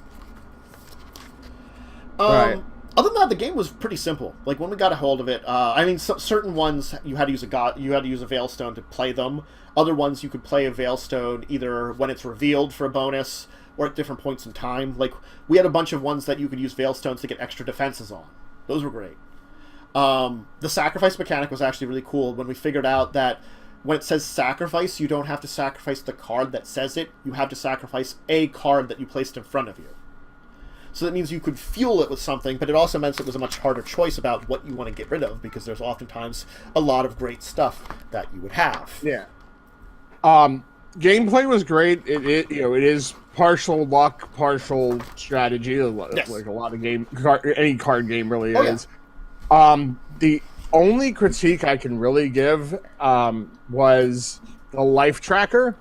Right. Other than that, the game was pretty simple. Like when we got a hold of it, I mean, certain ones you had to use a Veilstone to play them. Other ones you could play a Veilstone either when it's revealed for a bonus or at different points in time. Like we had a bunch of ones that you could use Veilstones to get extra defenses on. Those were great. The sacrifice mechanic was actually really cool when we figured out that when it says sacrifice, you don't have to sacrifice the card that says it. You have to sacrifice a card that you placed in front of you. So that means you could fuel it with something, but it also meant it was a much harder choice about what you want to get rid of, because there's oftentimes a lot of great stuff that you would have. Yeah. gameplay was great. It is partial luck, partial strategy, Yes. like a lot of any card game really is. Yeah. The only critique I can really give was the life tracker.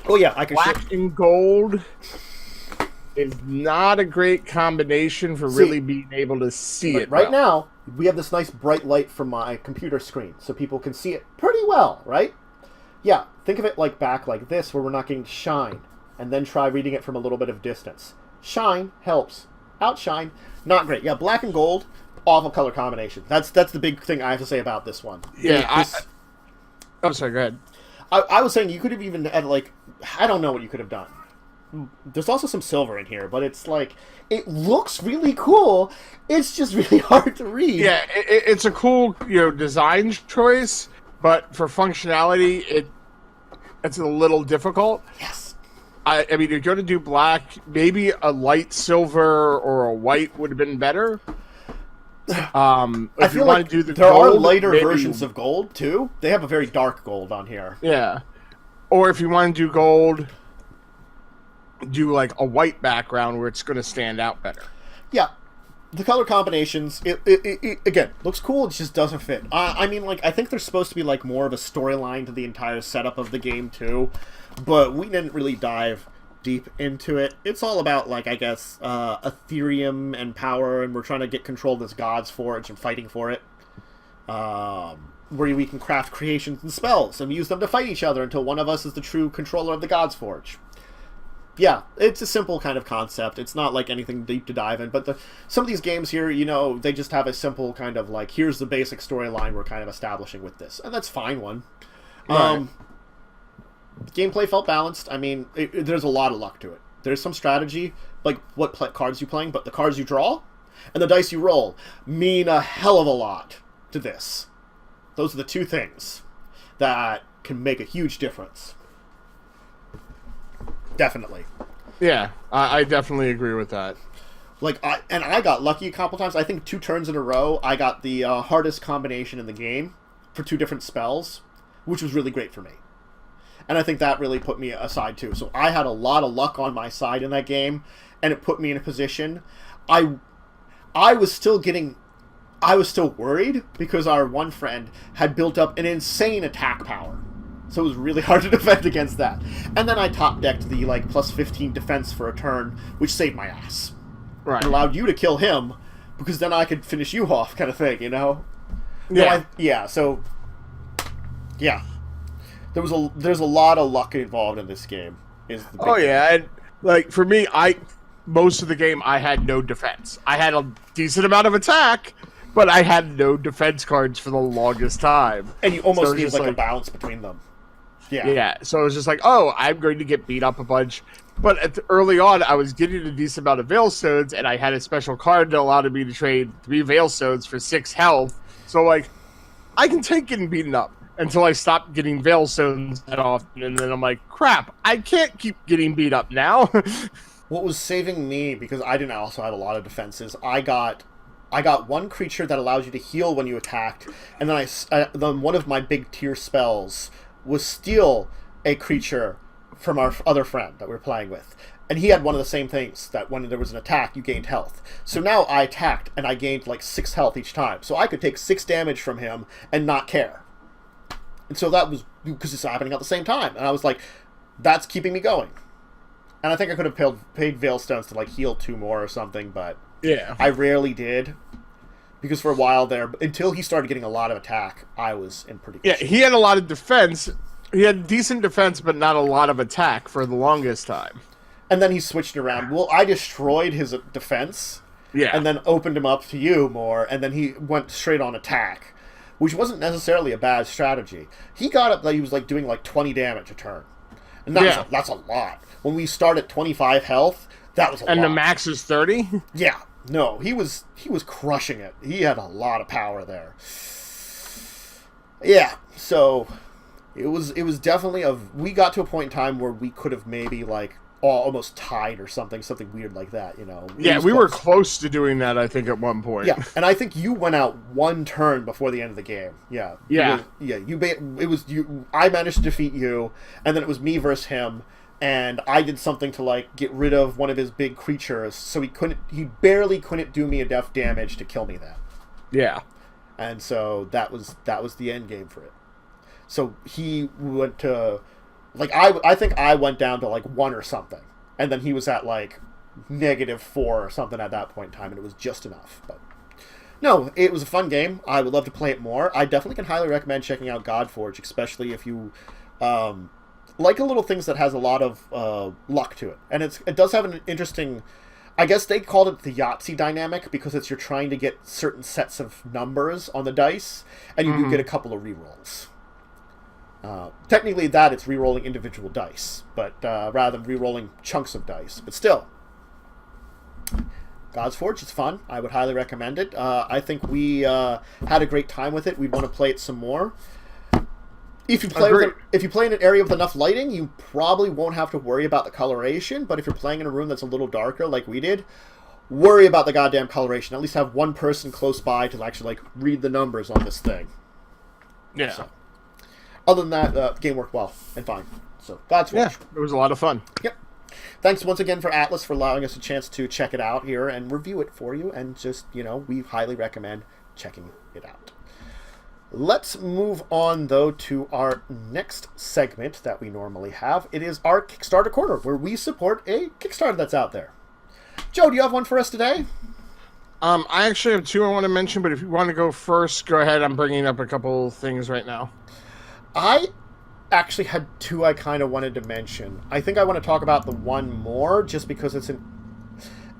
Oh yeah, I can. Black and gold is not a great combination for really being able to see it. Right now, we have this nice bright light from my computer screen, so people can see it pretty well, right? Yeah, think of it like back like this, where we're not getting shine, and then try reading it from a little bit of distance. Shine helps. Outshine, not great. Yeah, black and gold, awful color combination. That's the big thing I have to say about this one. Yeah, I'm sorry, go ahead. I was saying you could have even had, like, I don't know what you could have done. There's also some silver in here, but it's like, it looks really cool. It's just really hard to read. Yeah, it's a cool, design choice, but for functionality, it's a little difficult. Yes. I mean, you're going to do black, maybe a light silver or a white would have been better. I feel like there are lighter versions of gold, too. They have a very dark gold on here. Yeah. Or if you want to do gold, do like a white background where it's going to stand out better. Yeah. The color combinations, it again, looks cool, it just doesn't fit. I mean, like, I think there's supposed to be, like, more of a storyline to the entire setup of the game, too. But we didn't really dive deep into it. It's all about, like, I guess, Ethereum and power, and we're trying to get control of this God's Forge and fighting for it. Where we can craft creations and spells and use them to fight each other until one of us is the true controller of the God's Forge. Yeah, it's a simple kind of concept. It's not like anything deep to dive in, but some of these games here, they just have a simple kind of like, here's the basic storyline we're kind of establishing with this, and that's fine one. Right. Gameplay felt balanced. I mean, there's a lot of luck to it. There's some strategy, like what cards you're playing, but the cards you draw and the dice you roll mean a hell of a lot to this. Those are the two things that can make a huge difference. Definitely. Yeah, I definitely agree with that. Like, I got lucky a couple times. I think 2 turns in a row, I got the hardest combination in the game for 2 different spells, which was really great for me. And I think that really put me aside, too. So I had a lot of luck on my side in that game, and it put me in a position. I was still worried because our one friend had built up an insane attack power. So it was really hard to defend against that. And then I top-decked the, like, plus 15 defense for a turn, which saved my ass. Right. It allowed you to kill him, because then I could finish you off, kind of thing, Yeah. So, yeah. There's a lot of luck involved in this game. Yeah, and, like, for me, most of the game, I had no defense. I had a decent amount of attack, but I had no defense cards for the longest time. And you almost need, like, a balance between them. Yeah, so it was just like, oh, I'm going to get beat up a bunch. But early on, I was getting a decent amount of Veilstones, and I had a special card that allowed me to trade 3 Veilstones for 6 health. So, like, I can take getting beaten up until I stop getting Veilstones that often, and then I'm like, crap, I can't keep getting beat up now. What was saving me, because I didn't also have a lot of defenses, I got one creature that allows you to heal when you attacked, and then one of my big tier spells was steal a creature from our other friend that we were playing with. And he had one of the same things, that when there was an attack, you gained health. So now I attacked, and I gained like 6 health each time. So I could take 6 damage from him and not care. And so that was because it's happening at the same time. And I was like, that's keeping me going. And I think I could have paid Veilstones to like heal 2 more or something, but yeah, I rarely did. Because for a while there, until he started getting a lot of attack, I was in pretty good shape. He had a lot of defense. He had decent defense, but not a lot of attack for the longest time. And then he switched around. Well, I destroyed his defense. Yeah. And then opened him up to you more, and then he went straight on attack, which wasn't necessarily a bad strategy. He got up that he was like doing like 20 damage a turn. And that's a lot. When we start at 25 health, that was a lot. And the max is 30? Yeah. No, he was crushing it. He had a lot of power there. Yeah, so it was definitely we got to a point in time where we could have maybe like almost tied or something weird like that, Yeah, we were close to doing that, I think, at one point. Yeah, and I think you went out one turn before the end of the game. Yeah. Yeah. I managed to defeat you, and then it was me versus him, and I did something to, like, get rid of one of his big creatures, so he barely couldn't do me enough damage to kill me then. Yeah. And so that was the end game for it. So he went to, like, I think I went down to, like, 1 or something. And then he was at, like, -4 or something at that point in time, and it was just enough. But no, it was a fun game. I would love to play it more. I definitely can highly recommend checking out Godforge, especially if you like the little things that has a lot of luck to it. And it does have an interesting... I guess they called it the Yahtzee dynamic because you're trying to get certain sets of numbers on the dice, and you do get a couple of rerolls. Technically it's rerolling individual dice, but rather than rerolling chunks of dice. But still, God's Forge is fun. I would highly recommend it. I think we had a great time with it. We'd want to play it some more. If you play in an area with enough lighting, you probably won't have to worry about the coloration. But if you're playing in a room that's a little darker, like we did, worry about the goddamn coloration. At least have one person close by to actually, like, read the numbers on this thing. Yeah. So, other than that, the game worked well and fine. So, God's Forge. Yeah, it was a lot of fun. Yep. Thanks once again for Atlas for allowing us a chance to check it out here and review it for you. And just, we highly recommend checking it out. Let's move on, though, to our next segment that we normally have. It is our Kickstarter Corner, where we support a Kickstarter that's out there. Joe, do you have one for us today? I actually have 2 I want to mention, but if you want to go first, go ahead. I'm bringing up a couple things right now. I actually had 2 I kind of wanted to mention. I think I want to talk about the one more, just because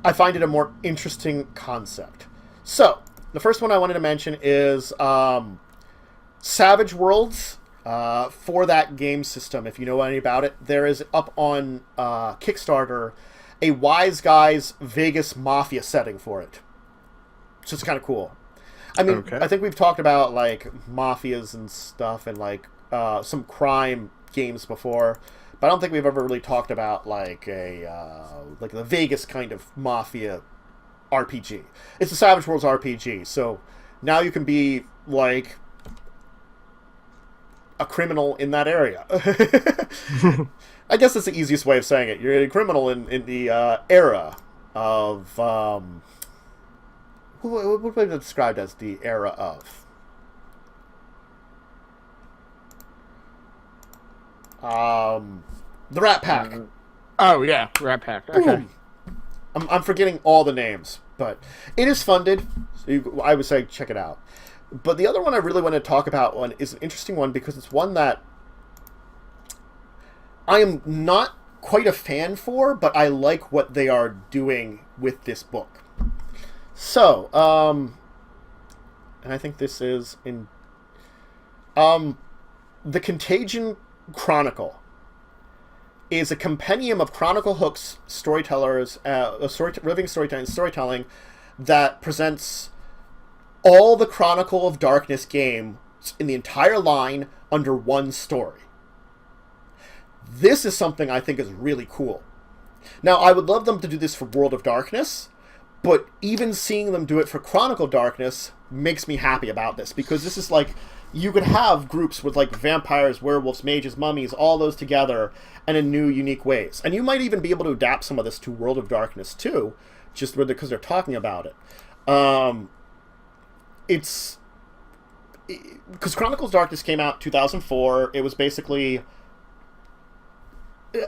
I find it a more interesting concept. So, the first one I wanted to mention is... Savage Worlds, for that game system, if you know any about it, there is up on Kickstarter a Wise Guys Vegas Mafia setting for it. So it's kind of cool. I mean, okay. I think we've talked about, like, mafias and stuff and, like, some crime games before, but I don't think we've ever really talked about, like, like the Vegas kind of mafia RPG. It's a Savage Worlds RPG, so now you can be, like... a criminal in that area. I guess that's the easiest way of saying it. You're a criminal in the era of... what would be described as the era of? The Rat Pack. Oh, yeah. Rat Pack. Okay. I'm forgetting all the names, but it is funded. So I would say check it out. But the other one I really want to talk about is an interesting one because it's one that I am not quite a fan for, but I like what they are doing with this book. So, and I think this is in The Contagion Chronicle is a compendium of chronicle hooks, storytellers, living storytelling that presents all the Chronicle of Darkness games in the entire line under one story. This is something I think is really cool. Now, I would love them to do this for World of Darkness, but even seeing them do it for Chronicle of Darkness makes me happy about this, because this is like, you could have groups with like vampires, werewolves, mages, mummies, all those together, and in new, unique ways. And you might even be able to adapt some of this to World of Darkness too, just because they're talking about it. Because Chronicles of Darkness came out 2004. It was basically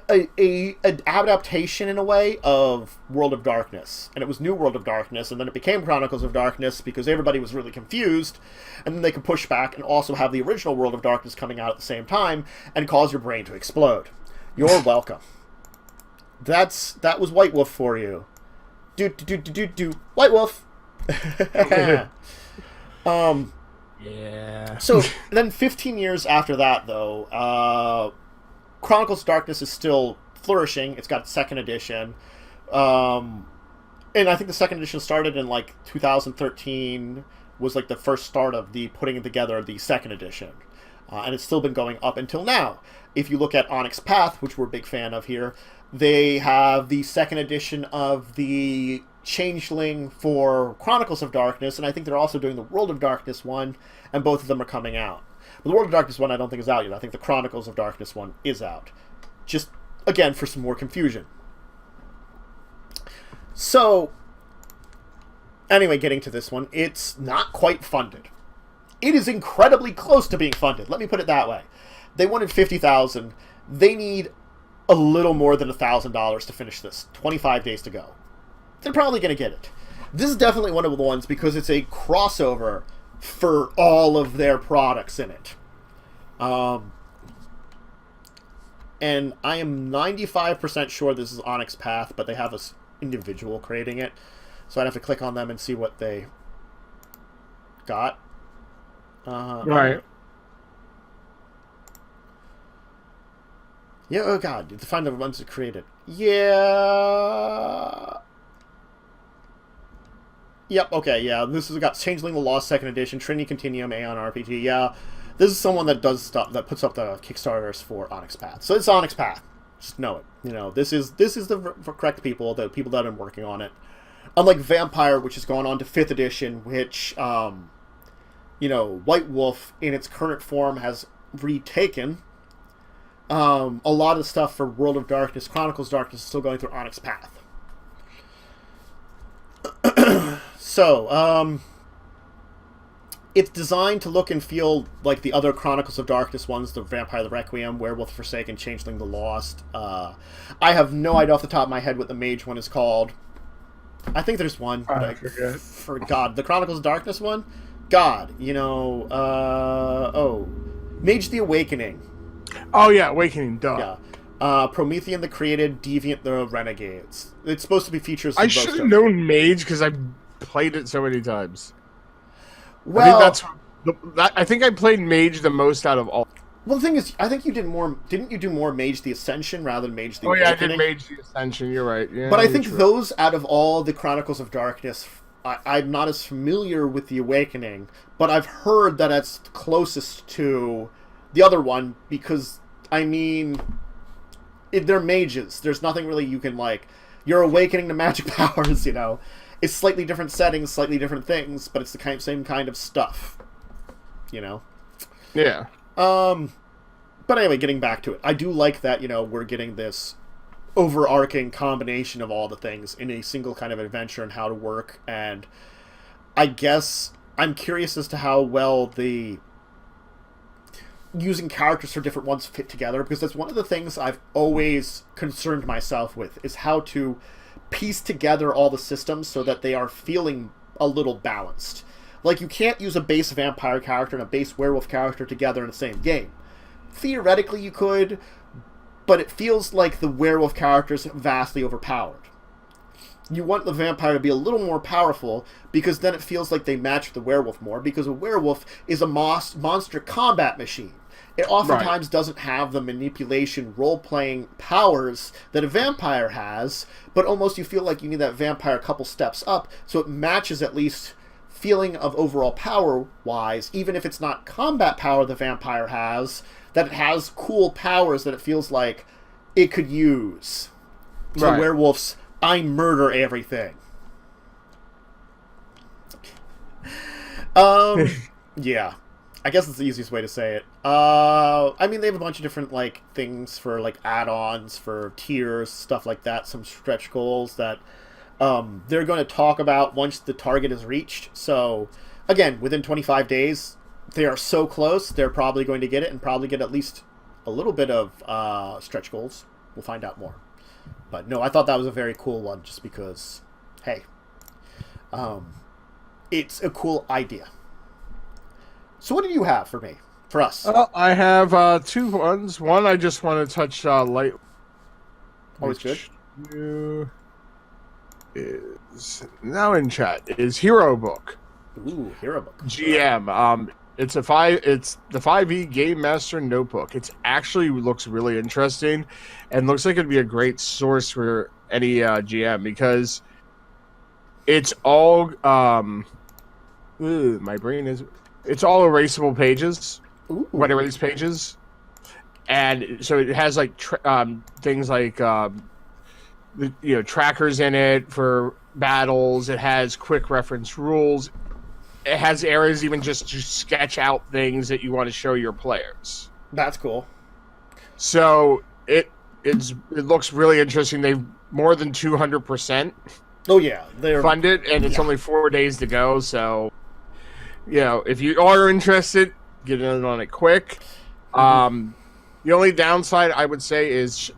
a adaptation in a way of World of Darkness, and it was New World of Darkness, and then it became Chronicles of Darkness because everybody was really confused, and then they could push back and also have the original World of Darkness coming out at the same time and cause your brain to explode. You're welcome. That was White Wolf for you. Do White Wolf. Yeah. So then 15 years after that, though, Chronicles of Darkness is still flourishing. It's got second edition. And I think the second edition started in like 2013 was like the first start of the putting together the second edition. And it's still been going up until now. If you look at Onyx Path, which we're a big fan of here, They have the second edition of the Changeling for Chronicles of Darkness, and I think they're also doing the World of Darkness one, and both of them are coming out. But the World of Darkness one I don't think is out yet. I think the Chronicles of Darkness one is out. Just, again, for some more confusion. So, anyway, getting to this one, it's not quite funded. It is incredibly close to being funded. Let me put it that way. They wanted $50,000. They need a little more than $1,000 to finish this. 25 days to go. They're probably going to get it. This is definitely one of the ones because it's a crossover for all of their products in it. And I am 95% sure this is Onyx Path, but they have an individual creating it. So I'd have to click on them and see what they got. Right. Yeah, oh god, to find the ones that created. Yeah. Yep, okay, yeah. This has got Changeling the Lost Second Edition, Trinity Continuum, Aeon RPG, yeah. This is someone that does stuff, that puts up the Kickstarters for Onyx Path. So it's Onyx Path. Just know it. You know, this is the correct people, the people that have been working on it. Unlike Vampire, which has gone on to 5th edition, which, you know, White Wolf, in its current form, has retaken. A lot of stuff for World of Darkness, Chronicles of Darkness is still going through Onyx Path. So, it's designed to look and feel like the other Chronicles of Darkness ones, the Vampire the Requiem, Werewolf Forsaken, Changeling the Lost. I have no idea off the top of my head what the mage one is called. I think there's one. I forget. For God, the Chronicles of Darkness one? God, you know, Mage the Awakening. Oh yeah, Awakening, duh. Yeah. Promethean the Created, Deviant the Renegades. It's supposed to be features. I should have known Mage because I've played it so many times. Well, I think I played Mage the most out of all. Well, the thing is, I think you did more. Didn't you do more Mage the Ascension rather than Mage the Awakening? Oh yeah, I did Mage the Ascension. You're right. Yeah, but I think those out of all the Chronicles of Darkness, I'm not as familiar with the Awakening, but I've heard that it's closest to the other one because, I mean, they're mages. There's nothing really you can, like, you're awakening to magic powers, you know. It's slightly different settings, slightly different things, but it's the same kind of stuff, you know. Yeah. But anyway, getting back to it, I do like that, you know, we're getting this overarching combination of all the things in a single kind of adventure and how to work, and I guess I'm curious as to how well the using characters for different ones fit together, because that's one of the things I've always concerned myself with, is how to piece together all the systems so that they are feeling a little balanced. Like, you can't use a base vampire character and a base werewolf character together in the same game. Theoretically you could, but it feels like the werewolf character is vastly overpowered. You want the vampire to be a little more powerful, because then it feels like they match the werewolf more, because a werewolf is a monster combat machine. It oftentimes doesn't have the manipulation, role-playing powers that a vampire has, but almost you feel like you need that vampire a couple steps up, so it matches at least feeling of overall power-wise, even if it's not combat power the vampire has, that it has cool powers that it feels like it could use. To the werewolf's, I murder everything. Yeah. I guess it's the easiest way to say it. I mean, they have a bunch of different, like, things for, like, add-ons, for tiers, stuff like that, some stretch goals that they're going to talk about once the target is reached. So, again, within 25 days, they are so close, they're probably going to get it, and probably get at least a little bit of stretch goals. We'll find out more. But, no, I thought that was a very cool one, just because, hey, it's a cool idea. So what do you have for me? For us? I have two ones. One I just want to touch light. Always good. Is now in chat is Hero Book. Ooh, Hero Book. GM. It's the 5e Game Master Notebook. It actually looks really interesting, and looks like it'd be a great source for any GM, because it's all my brain is. It's all erasable pages. Ooh. Whatever these pages, and so it has like things like trackers in it for battles. It has quick reference rules. It has areas even just to sketch out things that you want to show your players. That's cool. So it looks really interesting. They've more than 200%. Oh yeah, they're funded, and it's only 4 days to go. So, if you are interested, get in on it quick. The only downside I would say is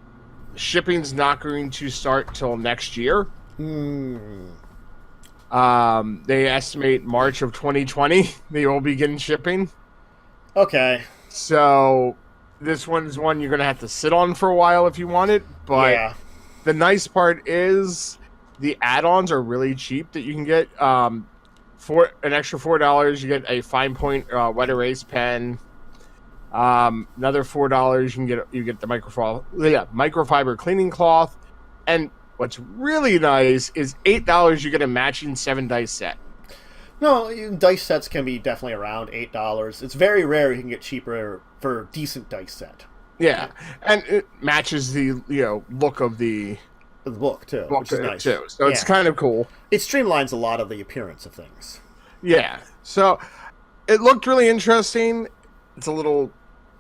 shipping's not going to start till next year. They estimate March of 2020 they will begin shipping. Okay. So this one's one you're going to have to sit on for a while if you want it. But the nice part is the add-ons are really cheap that you can get. For an extra $4, you get a fine point wet erase pen. Another $4, you get the microfiber cleaning cloth, and what's really nice is $8 you get a matching 7 dice set. No, dice sets can be definitely around $8. It's very rare you can get cheaper for a decent dice set. Yeah, and it matches the look of the book too, which is nice. Too. So it's kind of cool. It streamlines a lot of the appearance of things. Yeah, so it looked really interesting. It's a little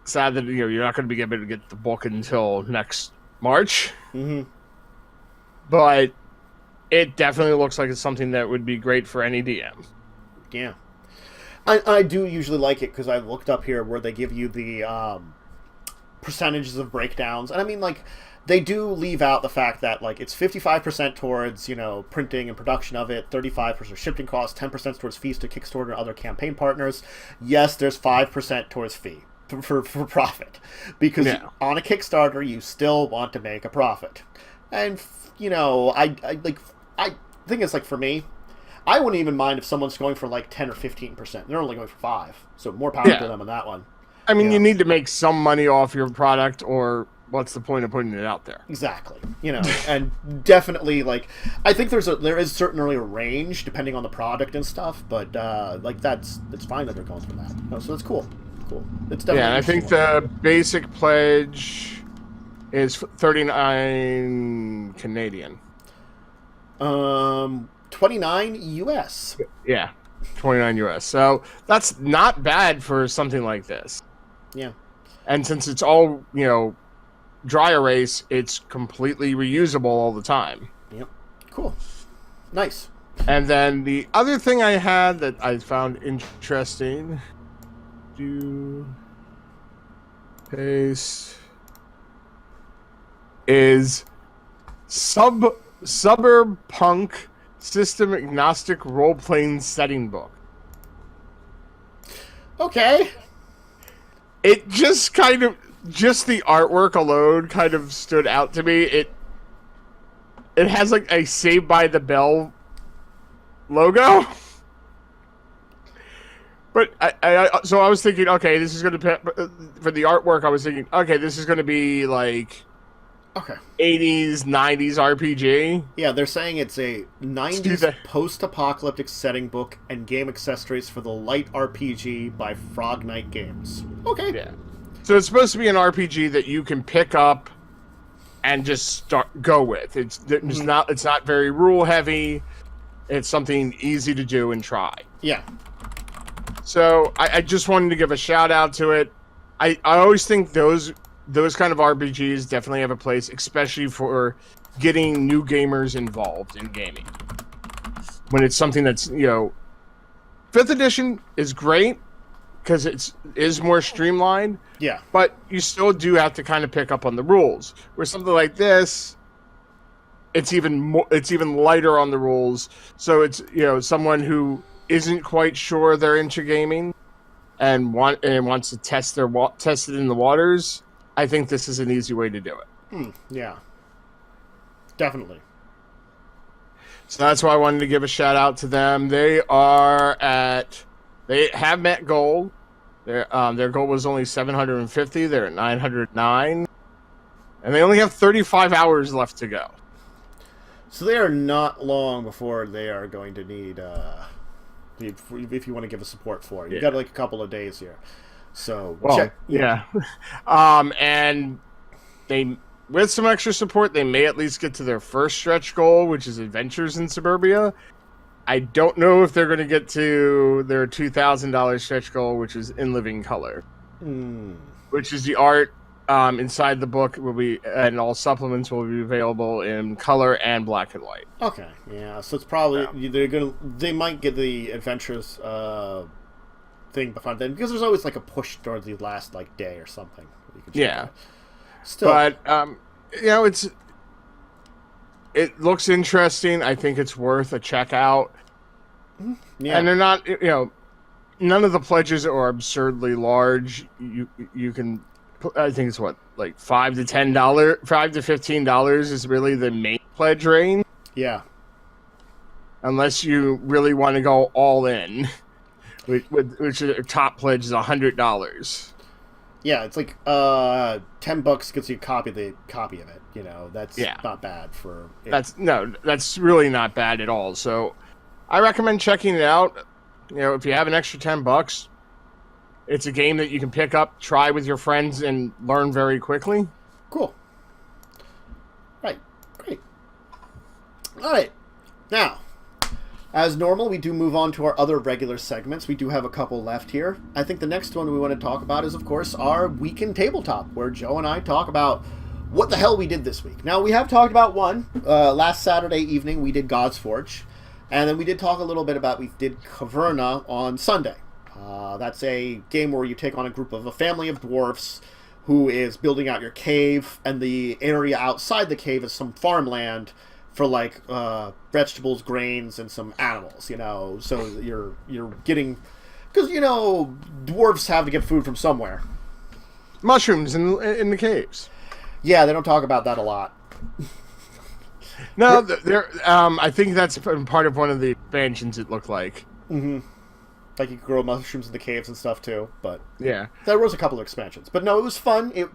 sad that you're not going to be able to get the book until next March. But it definitely looks like it's something that would be great for any DM. Yeah, I do usually like it because I looked up here where they give you the percentages of breakdowns, and I mean, like, they do leave out the fact that, like, it's 55% towards, printing and production of it, 35% shipping costs, 10% towards fees to Kickstarter and other campaign partners. Yes, there's 5% towards fee for profit, because on a Kickstarter you still want to make a profit. And I think it's like, for me, I wouldn't even mind if someone's going for like 10 or 15%. They're only going for 5%, so more power to them on that one. I mean, you need to make some money off your product, or what's the point of putting it out there? Exactly. And definitely, like, I think there is certainly a range depending on the product and stuff, but it's fine that they're going for that. No, so it's cool. Cool. It's definitely I think the basic pledge is 39 Canadian. 29 US. Yeah, 29 US. So that's not bad for something like this. Yeah. And since it's all, dry erase, it's completely reusable all the time. Yep. Cool. Nice. And then the other thing I had that I found interesting, is Suburb-Punk System Agnostic Role-Playing Setting Book. Okay. It just the artwork alone kind of stood out to me. It has like a Saved by the Bell logo. But so I was thinking, okay, this is going to for the artwork. I was thinking, okay, this is going to be like 80s, 90s RPG. Yeah, they're saying it's a 90s post-apocalyptic setting book and game accessories for the light RPG by Frog Knight Games. Okay. Yeah. So it's supposed to be an RPG that you can pick up and just go with. It's not very rule heavy. It's something easy to do and try. Yeah. So I just wanted to give a shout out to it. I always think those kind of RPGs definitely have a place, especially for getting new gamers involved in gaming. When it's something that's, 5th edition is great because it is more streamlined. Yeah. But you still do have to kind of pick up on the rules. Where something like this, it's even lighter on the rules. So it's, someone who isn't quite sure they're into gaming and wants to test it in the waters. I think this is an easy way to do it. Yeah. Definitely. So that's why I wanted to give a shout out to them. They have met goal. Their goal was only 750. They're at 909. And they only have 35 hours left to go. So they are not long before they are going to need, if you want to give a support for it. You've got like a couple of days here. So, and they with some extra support, they may at least get to their first stretch goal, which is Adventures in Suburbia. I don't know if they're going to get to their $2,000 stretch goal, which is In Living Color, which is the art inside the book will be, and all supplements will be available in color and black and white. Okay, yeah, so it's probably they might get the Adventures thing behind them because there's always like a push towards the last like day or something. Yeah, still, but it looks interesting. I think it's worth a check out. Yeah, and they're not, none of the pledges are absurdly large. You can, I think it's like $5 to $15 is really the main pledge range. Yeah, unless you really want to go all in, which top pledge is $100. Yeah, it's like $10 gets you a copy of it. That's not bad for it. That's really not bad at all. So I recommend checking it out. If you have an extra $10, it's a game that you can pick up, try with your friends, and learn very quickly. Cool. Right. Great. All right. Now, as normal, we do move on to our other regular segments. We do have a couple left here. I think the next one we want to talk about is, of course, our Week in Tabletop, where Joe and I talk about what the hell we did this week. Now, we have talked about one. Last Saturday evening, we did God's Forge. And then we did talk a little bit about, we did Caverna on Sunday. That's a game where you take on a family of dwarfs who is building out your cave, and the area outside the cave is some farmland for like vegetables, grains, and some animals, so you're getting, because dwarves have to get food from somewhere. Mushrooms in the caves. Yeah, they don't talk about that a lot. No, I think that's part of one of the expansions. It looked like. Mm-hmm. Like you could grow mushrooms in the caves and stuff too, but yeah, there was a couple of expansions. But no, it was fun. People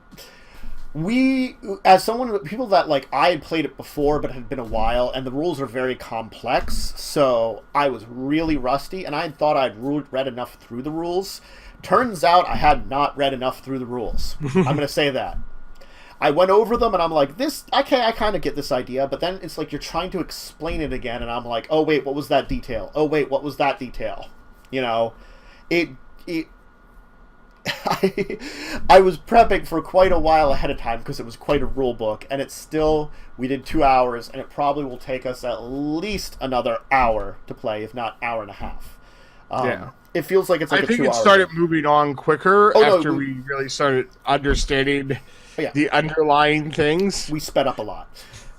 that like I had played it before, but it had been a while, and the rules are very complex, so I was really rusty, and I thought I'd read enough through the rules. Turns out I had not read enough through the rules. I'm going to say that. I went over them, and I'm like, I kind of get this idea, but then it's like you're trying to explain it again, and I'm like, oh wait, what was that detail? Oh wait, what was that detail? I was prepping for quite a while ahead of time because it was quite a rule book, and we did 2 hours, and it probably will take us at least another hour to play, if not hour and a half. Yeah. It feels like it's like I think it started moving on quicker after we really started understanding the underlying things. We sped up a lot.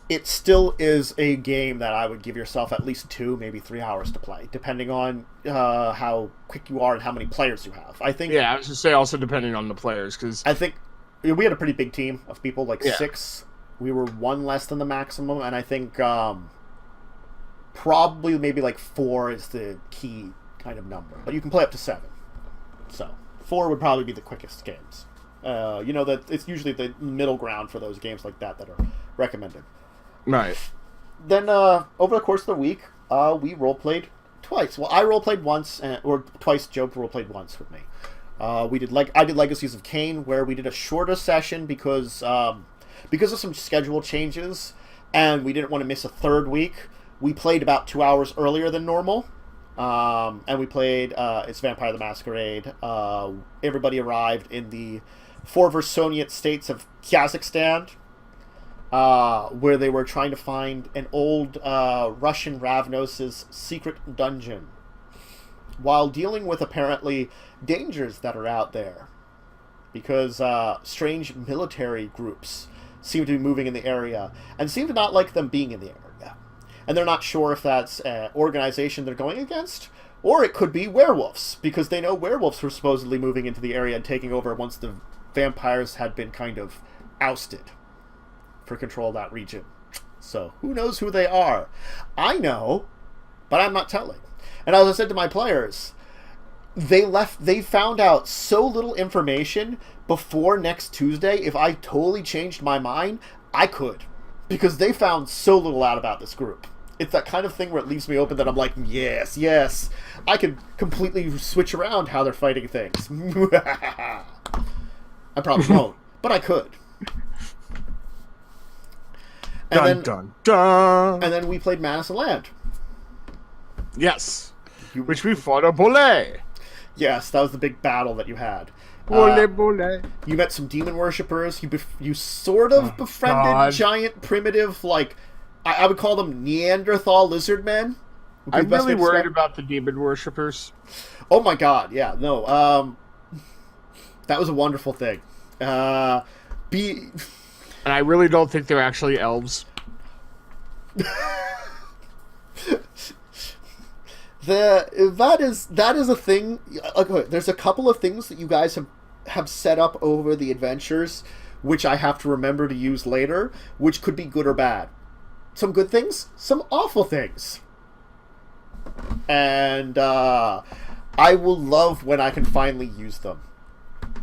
It still is a game that I would give yourself at least 2, maybe 3 hours to play, depending on how quick you are and how many players you have. I think. Yeah, I was going to say also depending on the players, because I think we had a pretty big team of people, like 6. We were 1 less than the maximum, and I think probably maybe like 4 is the key kind of number, but you can play up to 7. So 4 would probably be the quickest games. That it's usually the middle ground for those games like that are recommended. Right. Then over the course of the week, we roleplayed twice. Well, I roleplayed once, or twice. Joe roleplayed once with me. I did Legacies of Kain, where we did a shorter session because of some schedule changes, and we didn't want to miss a third week. We played about 2 hours earlier than normal. And we played it's Vampire the Masquerade. Everybody arrived in the former Soviet states of Kazakhstan, where they were trying to find an old Russian Ravnos' secret dungeon, while dealing with apparently dangers that are out there, because strange military groups seem to be moving in the area and seem to not like them being in the area. And they're not sure if that's an organization they're going against, or it could be werewolves, because they know werewolves were supposedly moving into the area and taking over once the vampires had been kind of ousted for control of that region. So who knows who they are? I know, but I'm not telling. And as I said to my players, they found out so little information before next Tuesday. If I totally changed my mind, I could, because they found so little out about this group. It's that kind of thing where it leaves me open that I'm like, yes, I could completely switch around how they're fighting things. I probably won't, but I could. Dun, dun. And then we played Madison Land. Yes. Which we fought a bully. Yes, that was the big battle that you had. Bully. You met some demon worshippers. You sort of befriended giant, primitive, like, I would call them Neanderthal lizard men. I'm really worried about the demon worshippers. Oh my god, yeah, no. That was a wonderful thing. And I really don't think they're actually elves. That is a thing. Okay, there's a couple of things that you guys have set up over the adventures, which I have to remember to use later, which could be good or bad. Some good things, some awful things. And I will love when I can finally use them.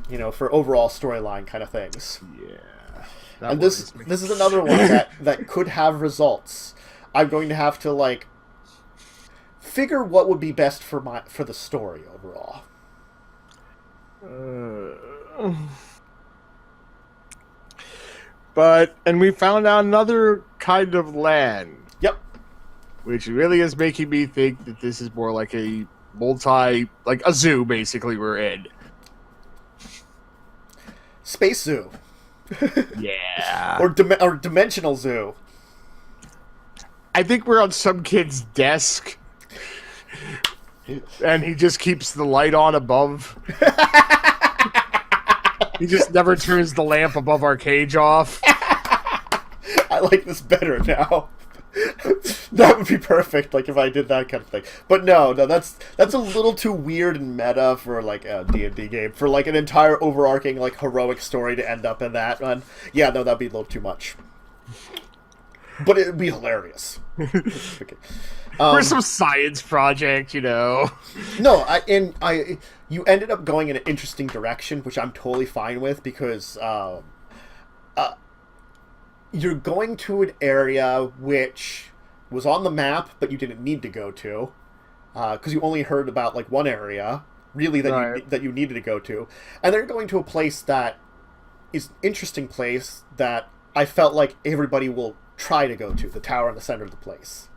You know, for overall storyline kind of things. Yeah. And this is another one that could have results. I'm going to have to, like, figure what would be best for the story overall. And we found out another kind of land. Yep. Which really is making me think that this is more like a like a zoo, basically, we're in. Space zoo. Yeah. or dimensional zoo. I think we're on some kid's desk. And he just keeps the light on above. He just never turns the lamp above our cage off. I like this better now. That would be perfect, like, if I did that kind of thing. But no, that's a little too weird and meta for, like, a D&D game. For, like, an entire overarching, like, heroic story to end up in that one. Yeah, no, that'd be a little too much. But it'd be hilarious. Okay. For some science project, you know. No, you ended up going in an interesting direction, which I'm totally fine with, because you're going to an area which was on the map, but you didn't need to go to, because you only heard about, like, one area, really, that you needed to go to. And then you're going to a place that is an interesting place that I felt like everybody will try to go to, the tower in the center of the place.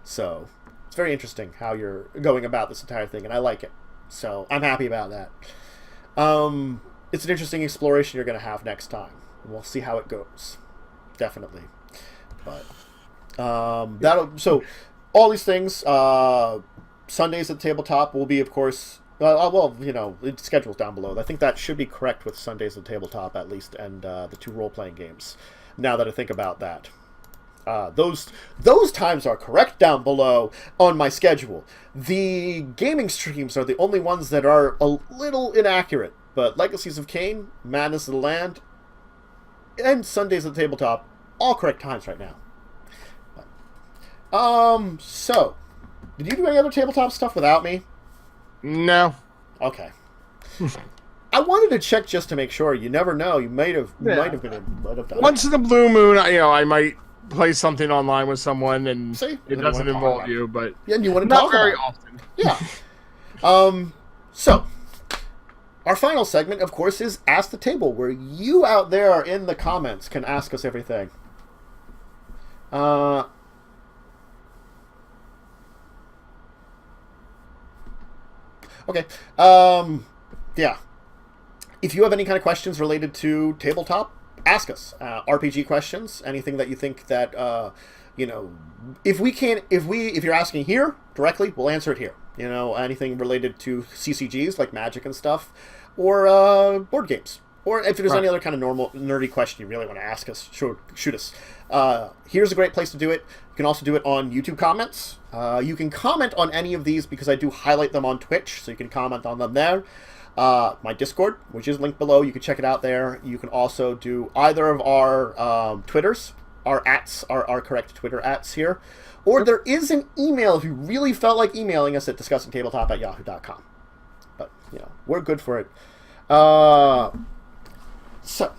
So, it's very interesting how you're going about this entire thing, and I like it. So, I'm happy about that. It's an interesting exploration you're going to have next time. And we'll see how it goes. Definitely. But, so, all these things, Sundays at Tabletop will be, of course, well, you know, the schedule's down below. I think that should be correct with Sundays at Tabletop, at least, and the 2 role-playing games, now that I think about that. Those times are correct down below on my schedule. The gaming streams are the only ones that are a little inaccurate. But Legacies of Kain, Madness of the Land, and Sundays at the Tabletop, all correct times right now. So, did you do any other tabletop stuff without me? No. Okay. I wanted to check just to make sure. You never know. You might have done Once in the blue moon, I might play something online with someone, and it doesn't involve you, but yeah, and you want to not talk very about often. Yeah. So our final segment, of course, is Ask the Table, where you out there in the comments can ask us everything. Okay. Yeah. If you have any kind of questions related to tabletop, ask us. RPG questions, anything that you think that, if you're asking here directly, we'll answer it here. You know, anything related to CCGs, like Magic and stuff, or board games. Or if there's any other kind of normal, nerdy question you really want to ask us, shoot us. Here's a great place to do it. You can also do it on YouTube comments. You can comment on any of these because I do highlight them on Twitch, so you can comment on them there. My Discord, which is linked below, you can check it out there. You can also do either of our Twitters. Our @ are correct Twitter @ here. Or there is an email if you really felt like emailing us at discussingtabletop@yahoo.com. But, we're good for it. So,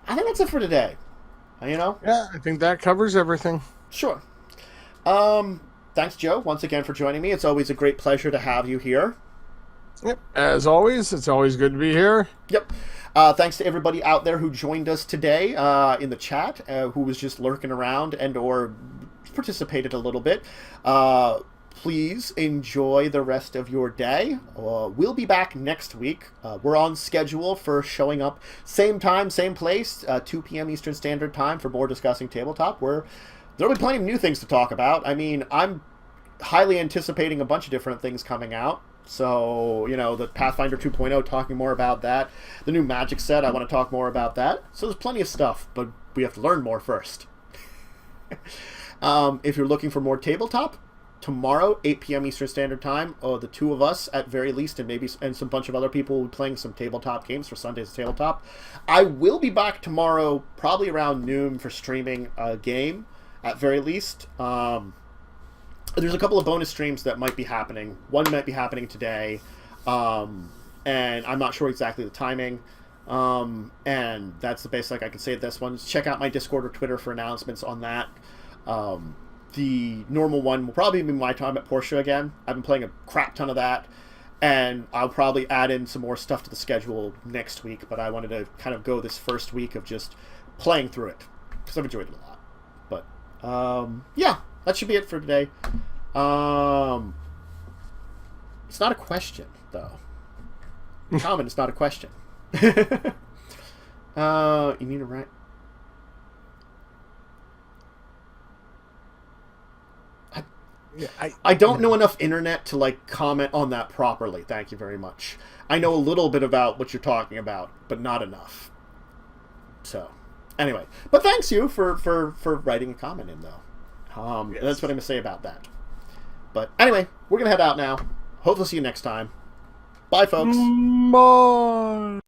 I think that's it for today. Yeah, I think that covers everything. Sure. Thanks, Joe, once again for joining me. It's always a great pleasure to have you here. Yep. As always, it's always good to be here. Yep. Thanks to everybody out there who joined us today in the chat, who was just lurking around and or participated a little bit. Please enjoy the rest of your day. We'll be back next week. We're on schedule for showing up same time, same place, 2 p.m. Eastern Standard Time for more Discussing Tabletop, where there'll be plenty of new things to talk about. I mean, I'm highly anticipating a bunch of different things coming out. So, you know, the Pathfinder 2.0, talking more about that. The new Magic set, I want to talk more about that. So there's plenty of stuff, but we have to learn more first. If you're looking for more tabletop, tomorrow, 8 p.m. Eastern Standard Time, the two of us, at very least, and some bunch of other people will be playing some tabletop games for Sunday's Tabletop. I will be back tomorrow, probably around noon, for streaming a game, at very least. There's a couple of bonus streams that might be happening. One might be happening today, and I'm not sure exactly the timing. And that's the best I can say at this one. Check out my Discord or Twitter for announcements on that. The normal one will probably be my time at Portia again. I've been playing a crap ton of that, and I'll probably add in some more stuff to the schedule next week, but I wanted to kind of go this first week of just playing through it, because I've enjoyed it a lot. But, yeah, that should be it for today. It's not a question, though. Comment is not a question. You need to write... I don't know enough internet to, like, comment on that properly. Thank you very much. I know a little bit about what you're talking about, but not enough. So, anyway. But thanks you for writing a comment in, though. Yes. That's what I'm going to say about that. But anyway, we're going to head out now. Hopefully see you next time. Bye, folks. Bye.